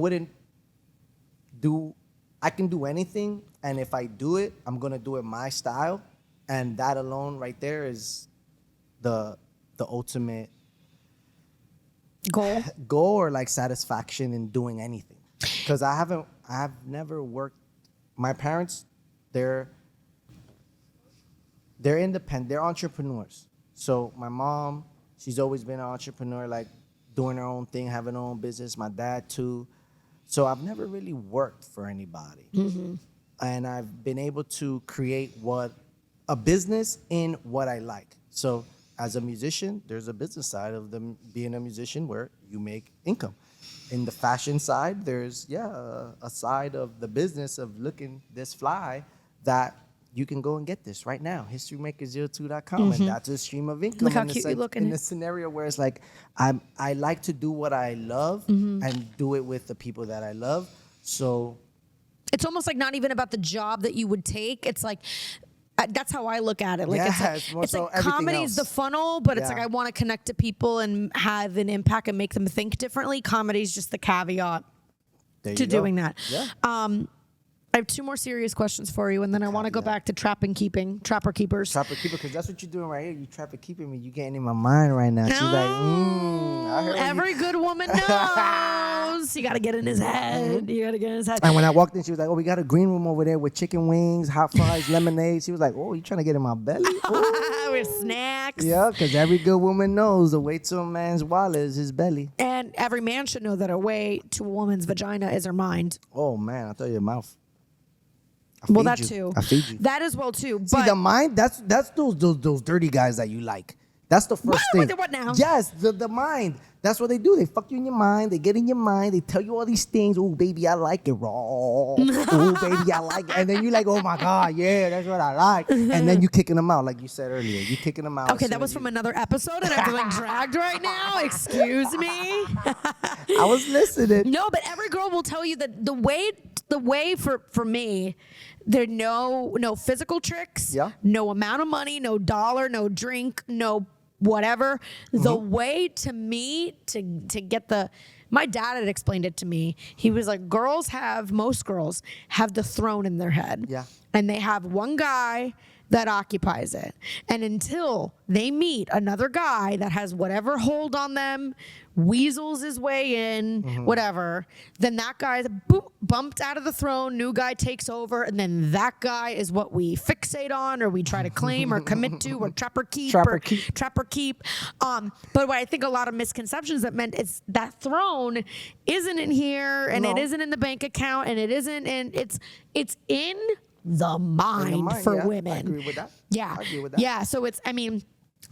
can do anything, and if I do it, I'm gonna do it my style, and that alone right there is the ultimate Goal or like satisfaction in doing anything. Because I've never worked. My parents, they're independent, they're entrepreneurs. So my mom, she's always been an entrepreneur, like doing her own thing, having her own business. My dad too. So I've never really worked for anybody. And I've been able to create a business in what I like. So as a musician, there's a business side of them being a musician where you make income. In the fashion side, there's a side of the business of looking this fly that you can go and get this right now, historymaker02.com, and that's a stream of income. Look how cute you look in a scenario where it's like I like to do what I love and do it with the people that I love. So it's almost like not even about the job that you would take. It's like that's how I look at it. Like it's like comedy is the funnel, but it's like I want to connect to people and have an impact and make them think differently. Comedy is just the caveat to doing that. Yeah. I have 2 more serious questions for you, and then I want to go back to trapper keepers. Trapper keeper, because that's what you're doing right here. You trapper keeping me. You getting in my mind right now. She's like, I heard every good woman knows. knows. You got to get in his head. You got to get in his head. And when I walked in, she was like, "Oh, we got a green room over there with chicken wings, hot fries, lemonade." She was like, "Oh, you trying to get in my belly?" With snacks. Yeah, because every good woman knows the way to a man's wallet is his belly. And every man should know that a way to a woman's vagina is her mind. Oh man, I thought your mouth. Well, that too. I feed you. That as well too. See, But the mind, that's those dirty guys that you like. That's the first thing. What now? Yes, the mind. That's what they do. They fuck you in your mind. They get in your mind. They tell you all these things. Oh, baby, I like it raw. Oh, baby, I like it. And then you're like, oh, my God, yeah, that's what I like. And then you kicking them out, like you said earlier. You kicking them out. Okay, that was from another episode, and I'm feeling dragged right now. Excuse me. I was listening. No, but every girl will tell you that the way for me, there no physical tricks. Yeah. No amount of money, no dollar, no drink, no whatever. The way to me to get my dad had explained it to me. He was like, most girls have the throne in their head. Yeah. And they have one guy that occupies it. And until they meet another guy that has whatever hold on them, weasels his way in, whatever, then that guy's bumped out of the throne, new guy takes over, and then that guy is what we fixate on or we try to claim or commit to or trap or keep. But what I think a lot of misconceptions that meant it's that throne isn't in here and it isn't in the bank account and it isn't in, it's in the mind for yeah. women. I agree with that. Yeah. I agree with that. Yeah. So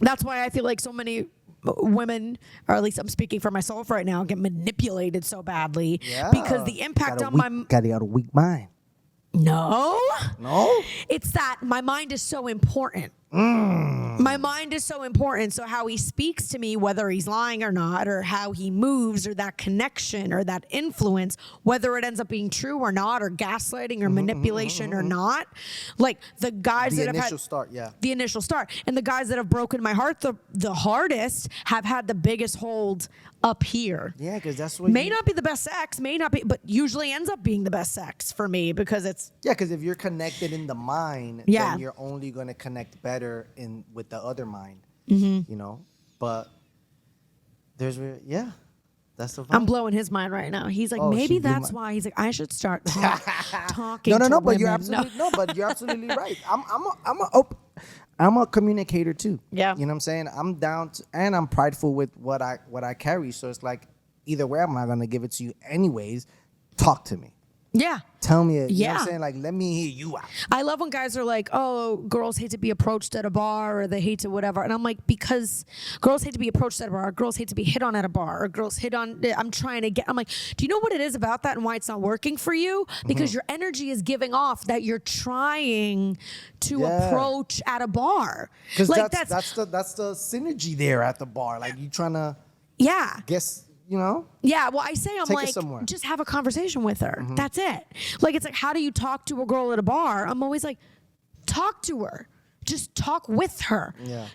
that's why I feel like so many women, or at least I'm speaking for myself right now, get manipulated so badly because the impact on my got a weak mind. No. It's that my mind is so important. My mind is so important. So how he speaks to me, whether he's lying or not, or how he moves, or that connection, or that influence, whether it ends up being true or not, or gaslighting, or manipulation or not, like the guys that have had the initial start, and the guys that have broken my heart the hardest have had the biggest hold up here. Yeah, because that's what not be the best sex, may not be, but usually ends up being the best sex for me because it's because if you're connected in the mind, then you're only going to connect better with the other mind, you know. But that's the vibe. I'm blowing his mind right now. He's like, maybe that's why. He's like, I should start talking. No, but women. you're absolutely right. I'm a communicator too. Yeah, you know what I'm saying. I'm down to, and I'm prideful with what I carry. So it's like either way, I'm not gonna give it to you anyways. Talk to me. Yeah. Tell me it. You know what I'm saying? Like, let me hear you out. I love when guys are like, oh, girls hate to be approached at a bar or they hate to whatever. And I'm like, because girls hate to be approached at a bar, or girls hate to be hit on at a bar, or girls hit on, I'm like, do you know what it is about that and why it's not working for you? Because your energy is giving off that you're trying to approach at a bar. Because like that's the synergy there at the bar. Like, you trying to guess. You know? Yeah, well, I say, I'm Take like, just have a conversation with her. That's it. Like, it's like, how do you talk to a girl at a bar? I'm always like, talk to her. Just talk with her. Yeah.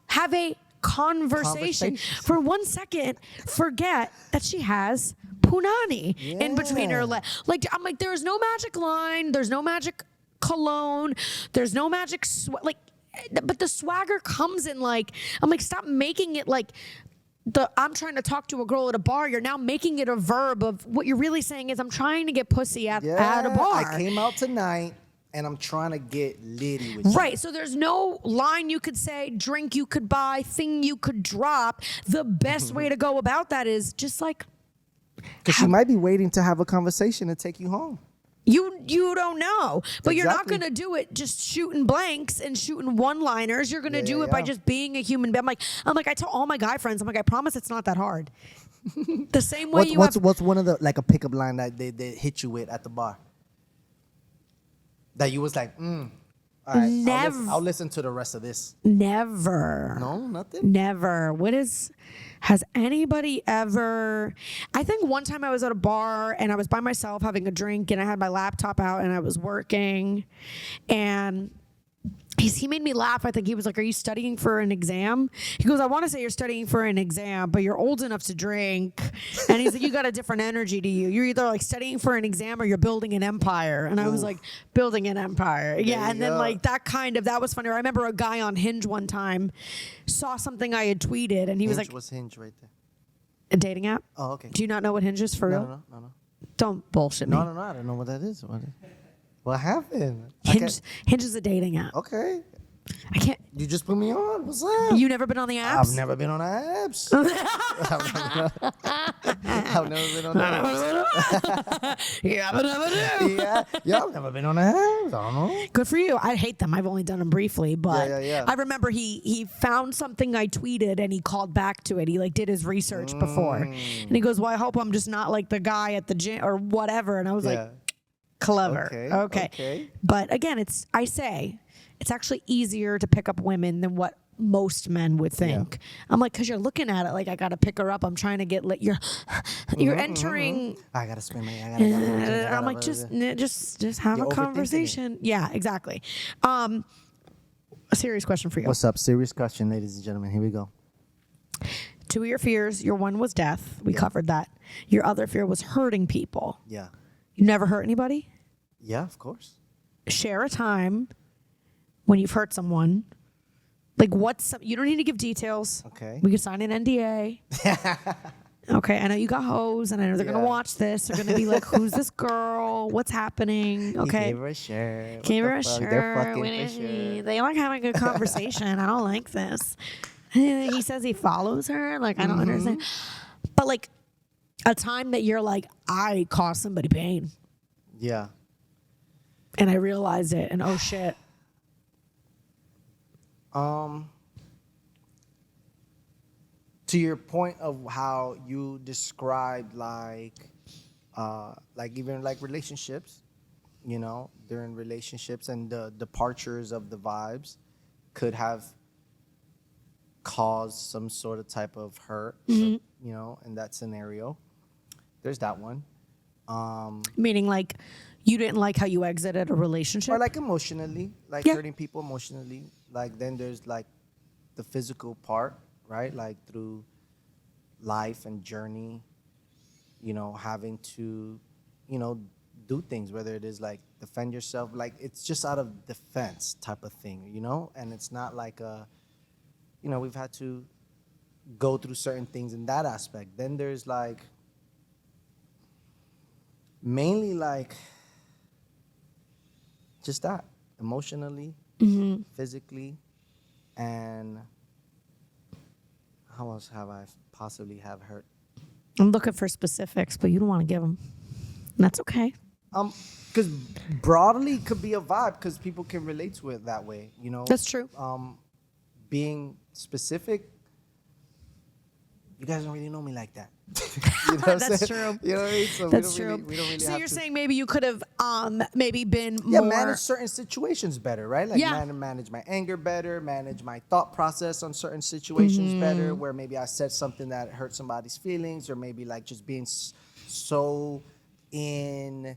Have a conversation. For 1 second, forget that she has punani in between her legs. Like, I'm like, there's no magic line. There's no magic cologne. There's no magic, but the swagger comes in like, I'm like, stop making it like, I'm trying to talk to a girl at a bar. You're now making it a verb of what you're really saying is I'm trying to get pussy at a bar. I came out tonight and I'm trying to get litty with you. Right. So there's no line you could say, drink you could buy, thing you could drop. The best way to go about that is just like. Because she might be waiting to have a conversation to take you home. You don't know, but you're not going to do it just shooting blanks and shooting one-liners. You're going to do it by just being a human being. I'm like, I tell all my guy friends, I'm like, I promise it's not that hard. The same way what's one of the, like a pickup line that they hit you with at the bar? That you was like, all right, never. I'll listen to the rest of this. Never. No, nothing? Never. Has anybody ever, I think one time I was at a bar and I was by myself having a drink and I had my laptop out and I was working and he made me laugh. I think he was like, are you studying for an exam? He goes, I want to say you're studying for an exam, but you're old enough to drink. And he's like, you got a different energy to you. You're either like studying for an exam or you're building an empire. And I was like, building an empire. Yeah. And then like that was funny. I remember a guy on Hinge one time saw something I had tweeted and he was like, was Hinge right there. A dating app? Oh, okay. Do you not know what Hinge is for real? No. Don't bullshit me. No. I don't know what that is. What happened? I Hinge is a dating app. Okay. I can't. You just put me on. What's up? You never been on the apps? I've never been on the apps. I've never been on the apps. Yeah, I've never been on the apps. I don't know. Good for you. I hate them. I've only done them briefly, but Yeah. I remember he found something I tweeted and he called back to it. He like did his research before, and he goes, "Well, I hope I'm just not like the guy at the gym or whatever." And I was like, "Clever, okay." But again, it's actually easier to pick up women than what most men would think. I'm like, because you're looking at it like I gotta pick her up. I'm trying to get you're entering. I gotta spend money. I'm like, just have a conversation. Yeah, exactly. A serious question for you. What's up? Serious question, ladies and gentlemen. Here we go. 2 of your fears. Your one was death. We covered that. Your other fear was hurting people. Yeah. You never hurt anybody? Yeah, of course. Share a time when you've hurt someone. Like you don't need to give details. Okay. We can sign an NDA. Okay, I know you got hoes, and I know they're gonna watch this. They're gonna be like, "Who's this girl? What's happening?" Okay. He gave her a shirt. Gave her a They're shirt. fucking for sure. They like having a good conversation. I don't like this. He says he follows her. Like, I don't understand. But like a time that you're like, I caused somebody pain. Yeah. And I realized it, and oh shit. To your point of how you described like even like relationships, you know, during relationships and the departures of the vibes could have caused some sort of type of hurt, you know, in that scenario. There's that one. Meaning like you didn't like how you exited a relationship? Or like emotionally, like hurting people emotionally. Like then there's like the physical part, right? Like through life and journey, you know, having to, you know, do things, whether it is like defend yourself, like it's just out of defense type of thing, you know? And it's not like you know, we've had to go through certain things in that aspect. Then there's like mainly like just that emotionally, physically, and how else have I possibly have hurt? I'm looking for specifics, but you don't want to give them. That's okay. Because broadly could be a vibe because people can relate to it that way, you know? That's true. Being specific, you guys don't really know me like that. You know what That's I'm saying? true. You know what I mean? So That's we true. don't really So have you're to. saying maybe you could have maybe been more... manage certain situations better, right? Like Yeah. manage my anger better, manage my thought process on certain situations better, where maybe I said something that hurt somebody's feelings, or maybe like just being so in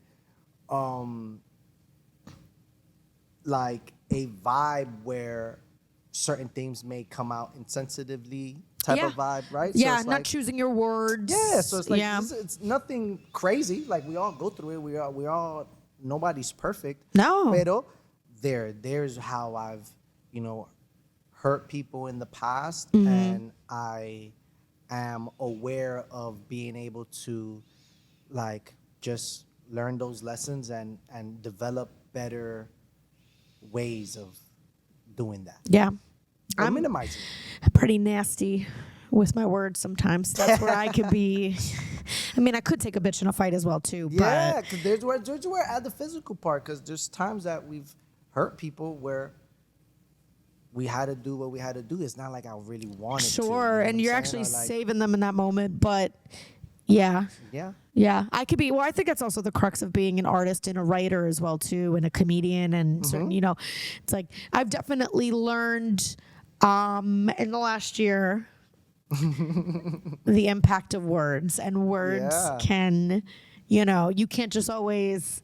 like a vibe where certain things may come out insensitively type of vibe, right? Yeah, so it's not like, choosing your words. yeah, so it's like yeah. it's nothing crazy. Like we all go through it. We all nobody's perfect. No. Pero there's how I've, you know, hurt people in the past, and I am aware of being able to like just learn those lessons and develop better ways of doing that. Yeah. Or minimizing. Pretty nasty with my words sometimes. That's where I could be. I mean, I could take a bitch in a fight as well too. Yeah, but because there's where at the physical part, because there's times that we've hurt people where we had to do what we had to do. It's not like I really wanted to. sure, You know and what you're I'm actually saying? Or like, saving them in that moment. But yeah. yeah. I could be. Well, I think that's also the crux of being an artist and a writer as well too, and a comedian and certain. You know, it's like I've definitely learned in the last year the impact of words, and words can, you know, you can't just always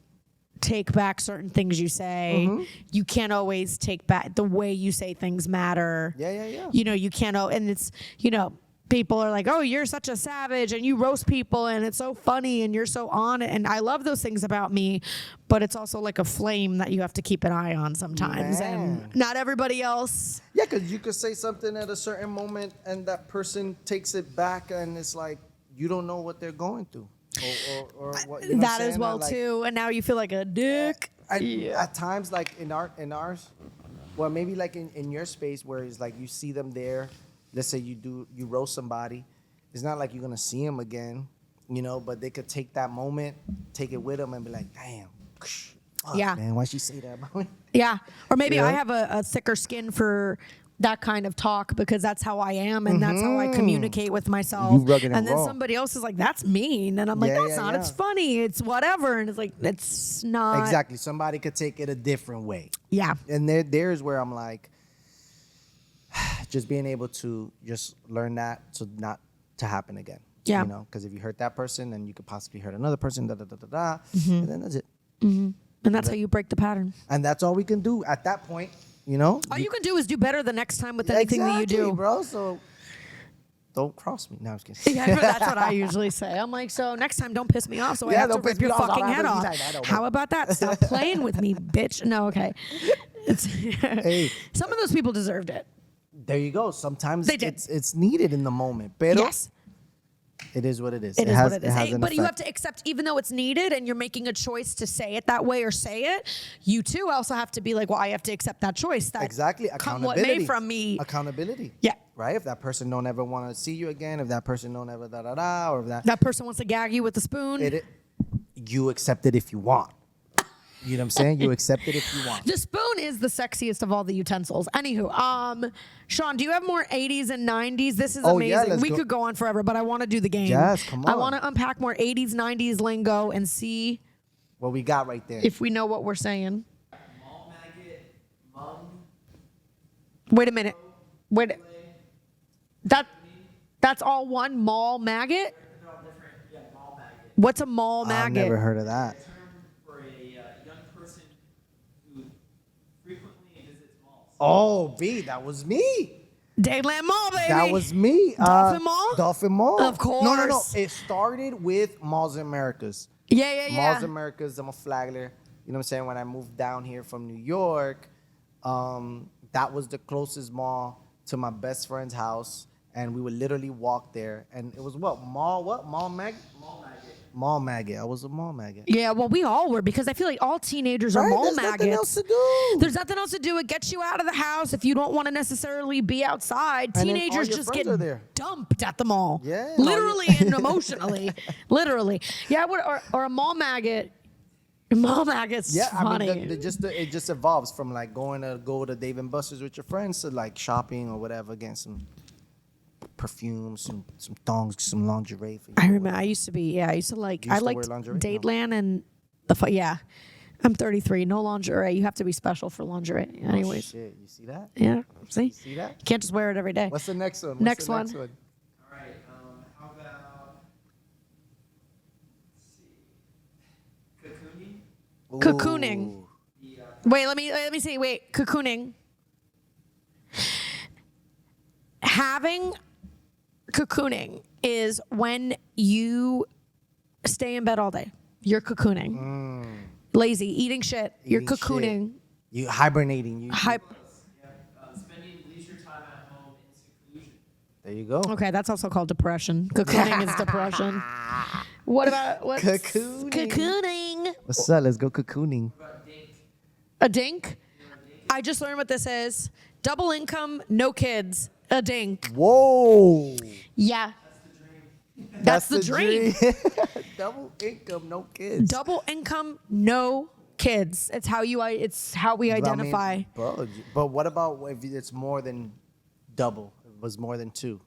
take back certain things you say. You can't always take back the way you say things matter. Yeah. You know, you can't, and it's, you know, people are like, oh, you're such a savage and you roast people and it's so funny and you're so on it. And I love those things about me, but it's also like a flame that you have to keep an eye on sometimes. Man. And not everybody else. Yeah, because you could say something at a certain moment and that person takes it back and it's like, you don't know what they're going through, or what. You know That what I'm as saying? well Like, too. And now you feel like a dick. At times, like in ours, well, maybe like in your space where it's like you see them there. Let's say you roast somebody. It's not like you're gonna see them again, you know. But they could take that moment, take it with them, and be like, damn. Fuck, Yeah. man, why'd she say that about me? Yeah. Or maybe Yeah. I have a thicker skin for that kind of talk because that's how I am and that's how I communicate with myself. You rugged and then raw. somebody else is like, that's mean. And I'm like, Yeah, that's yeah, not. yeah. It's funny. It's whatever. And it's like, it's not. Exactly. Somebody could take it a different way. Yeah. And there's where I'm like, just being able to just learn that so not to happen again. Yeah. You know, because if you hurt that person, then you could possibly hurt another person, Mm-hmm. and then that's it. And that's how you break the pattern. And that's all we can do at that point, you know? All you can do is do better the next time with anything that you do. bro. So don't cross me. No, I'm just kidding. Yeah, that's what I usually say. I'm like, so next time don't piss me off so I Yeah, have to don't piss rip me your off. fucking I'll head have off. to be like, I don't How know. about that? Stop playing with me, bitch. No, okay. It's Hey. Some of those people deserved it. There you go. Sometimes They did. it's needed in the moment. Pero Yes. it is what it is. It is what it is. has Hey, an but you have effect. to accept, even though it's needed and you're making a choice to say it that way or say it, you too also have to be like, well, I have to accept that choice. That Exactly. come what Accountability. may from me. Accountability. Yeah. Right? If that person don't ever want to see you again, if that person don't ever da-da-da, or if That person wants to gag you with a spoon. you accept it if you want. You know what I'm saying? You accept it if you want. The spoon is the sexiest of all the utensils. Anywho, Sean, do you have more 80s and 90s? This is Oh, yeah, amazing. let's We go. could go on forever, but I want to do the game. Yes, come I on. want to unpack more 80s, 90s lingo and see What we got right there. if we know what we're saying. Wait a minute. That's all one mall maggot? What's a mall I've maggot? never heard of that. For a young person who frequently visits malls. Oh, B, that was me. Dadeland Mall, baby. That was me. Dolphin Mall? Dolphin Mall. Of No. course. It started with Malls Americas. Yeah. Malls Americas, I'm a flagler. You know what I'm saying? When I moved down here from New York, that was the closest mall to my best friend's house. And we would literally walk there. And it was what? Mall maggot? Mall maggot. I was a mall maggot. Yeah, well, we all were because I feel like all teenagers are Right? mall There's maggots. nothing else to do. There's nothing else to do. It gets you out of the house if you don't want to necessarily be outside. And then all Teenagers your just friends get are there. dumped at the mall. Yeah. Literally and emotionally. Literally. Yeah, or a mall maggot. Mall maggot's Yeah, funny. I mean, it just evolves from like go to Dave and Buster's with your friends to like shopping or whatever, getting some perfume, some thongs, some lingerie for you. I remember I used to like, You I used to liked wear lingerie? Dadeland and yeah. I'm 33, no lingerie. You have to be special for lingerie. Oh, Anyways. shit, you see that? Yeah, see? See that? You can't just wear it every day. What's the next one? Next the one. All right. How about let's see, cocooning? Cocooning. Ooh. Wait, let me see. Wait, cocooning. Cocooning is when you stay in bed all day. You're cocooning. Lazy, eating shit. You're Eating cocooning. shit. You hibernating. Spending leisure time at home in seclusion. There you go. Okay, that's also called depression. Cocooning is depression. What about what's Cocooning. Cocooning. What's up? Let's go cocooning. A dink. I just learned what this is. Double income, no kids. A dink. Whoa. Yeah. That's the dream. Double income, no kids. Double income, no kids. It's how we identify. But what about if it's more than double? It was more than two.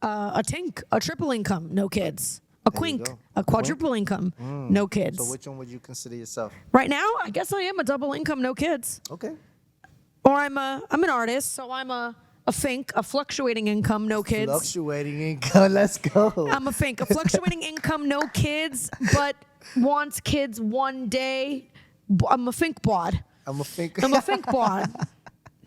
A tink, a triple income, no kids. A There you quink, go. a quadruple income, no kids. So which one would you consider yourself? Right now, I guess I am a double income, no kids. Okay. Or I'm an artist, so I'm a fink, a fluctuating income, no kids. Fluctuating income. Let's go. I'm a fink, a fluctuating income, no kids, but wants kids one day. I'm a fink bod. I'm a think. I'm a fink bod.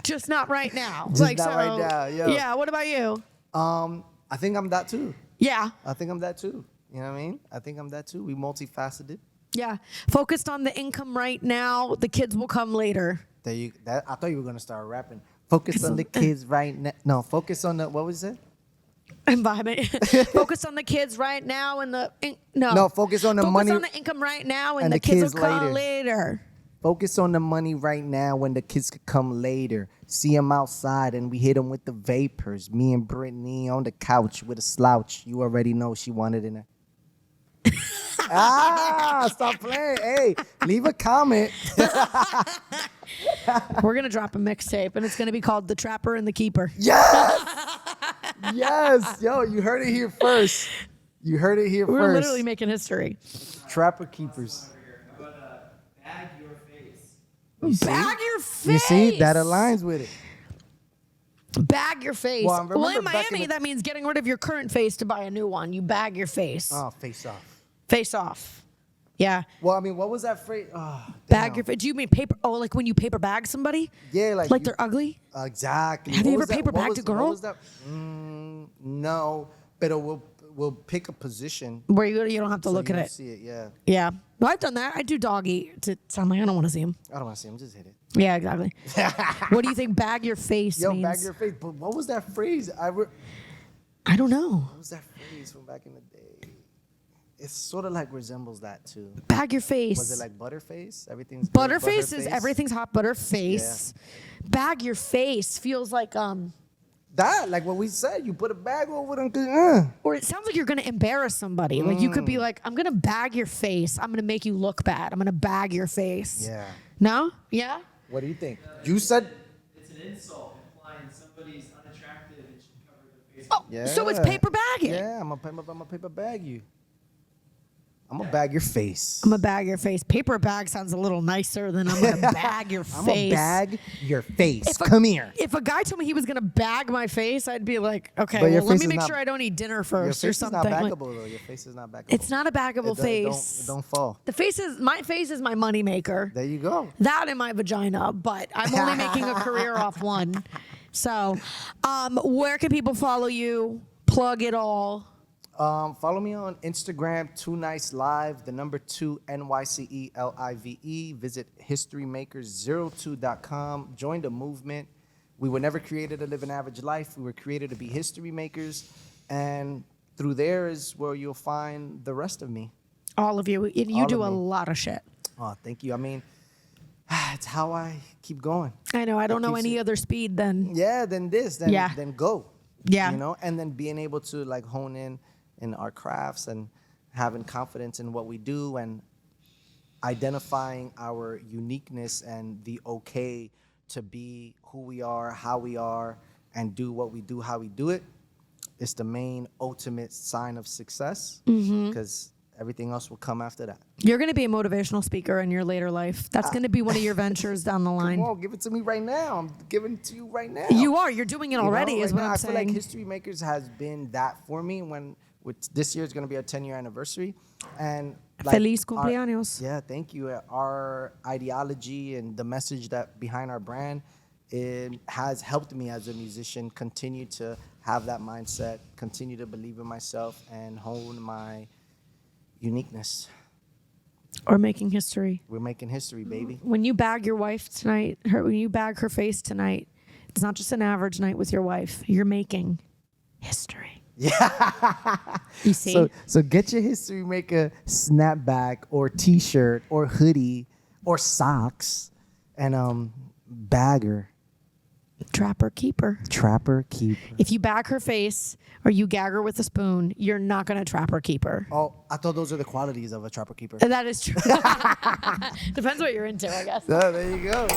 Just not right now. Just not right now, yo. Yeah, what about you? I think I'm that too. Yeah. I think I'm that too. You know what I mean? I think I'm that too. We multifaceted. Yeah. Focused on the income right now. The kids will come later. I thought you were gonna start rapping. Focus on the kids right now. No, focus on the what was it? I'm vibing. Focus on the kids right now and No, focus on the money. Focus on the income right now and and the the kids kids will come later. Focus on the money right now when the kids could come later. See them outside and we hit them with the vapors. Me and Brittany on the couch with a slouch. You already know she wanted in there. Stop playing. Hey, leave a comment. We're going to drop a mixtape and it's going to be called The Trapper and the Keeper. Yes. Yes. Yo, you heard it here first. You heard it here We're first. literally making history. Trapper keepers. How about bag your face? Bag your face. You see? That aligns with it. Bag your face. Well, I remember in back in Miami, the- that means getting rid of your current face to buy a new one. You bag your face. Oh, face off. Face off. Yeah. Well, I mean, what was that phrase? Oh, Bag damn. your face. Do you mean paper? Oh, like when you paper bag somebody? Yeah, like you- they're ugly? Exactly. Have you What ever was that- paper what bagged was- a girl? What was that? No, but we'll pick a position. Where you don't have to so look you at don't it. See it, yeah. Yeah. Well, I've done that. I do doggy to sound like I don't want to see him. I don't want to see him. Just hit it. Yeah, exactly. What do you think bag your face Yo, means? bag your face. But what was that phrase? I don't know. What was that phrase from back in the day? It sort of like resembles that too. Bag your face. Was it like butterface? Everything's good, Butterface is everything's hot butterface. Bag your face feels like That, like what we said, you put a bag over them. or it sounds like you're gonna embarrass somebody. Like you could be like, I'm gonna bag your face. I'm gonna make you look bad. I'm gonna bag your face. Yeah. No? Yeah? What do you think? You said. It's an insult implying somebody's unattractive and should cover their face. Oh, Yeah. so it's paper bagging. Yeah, I'm gonna paper bag you. I'm gonna bag your face. I'm gonna bag your face. Paper bag sounds a little nicer than I'm gonna bag your face. I'm gonna bag your face. If a- Come here. If a guy told me he was gonna bag my face, I'd be like, okay, But your well, let face me is make not- sure I don't eat dinner Your first face or is something. not Like, baggable though. Your face is not baggable. it's not a baggable face. It don't fall. My face is my moneymaker. There you go. That and my vagina, but I'm only making a career off one. So, where can people follow you? Plug it all. Follow me on Instagram, 2NiceLive, the number 2 NYCELIVE. Visit historymakers02.com. Join the movement. We were never created to live an average life. We were created to be history makers. And through there is where you'll find the rest of me. All of you. And you All do of a me. lot of shit. Oh, thank you. I mean, it's how I keep going. I know. I don't know keeps any it- other speed than. Yeah, then this, then Yeah. then go. Yeah. You know, and then being able to like hone in our crafts and having confidence in what we do and identifying our uniqueness and the okay to be who we are, how we are, and do what we do, how we do it. It's the main ultimate sign of success because everything else will come after that. You're going to be a motivational speaker in your later life. That's going to be one of your ventures down the line. Come on, give it to me right now. I'm giving it to you right now. You are. You're doing it You know, already, is right what now, I'm I feel saying. like History Makers has been that for me this year is going to be our 10-year anniversary. And like Feliz cumpleaños. Yeah, thank you. Our ideology and the message that behind our brand, it has helped me as a musician continue to have that mindset, continue to believe in myself, and hone my uniqueness. Or making history. We're making history, baby. When you bag your wife tonight, when you bag her face tonight, it's not just an average night with your wife. You're making history. Yeah. You see? So get your History Maker snapback or T-shirt or hoodie or socks and bagger. Trapper keeper. Trapper keeper. If you bag her face or you gag her with a spoon, you're not going to trap her keeper. Oh, I thought those are the qualities of a trapper keeper. That is true. Depends what you're into, I guess. There you go.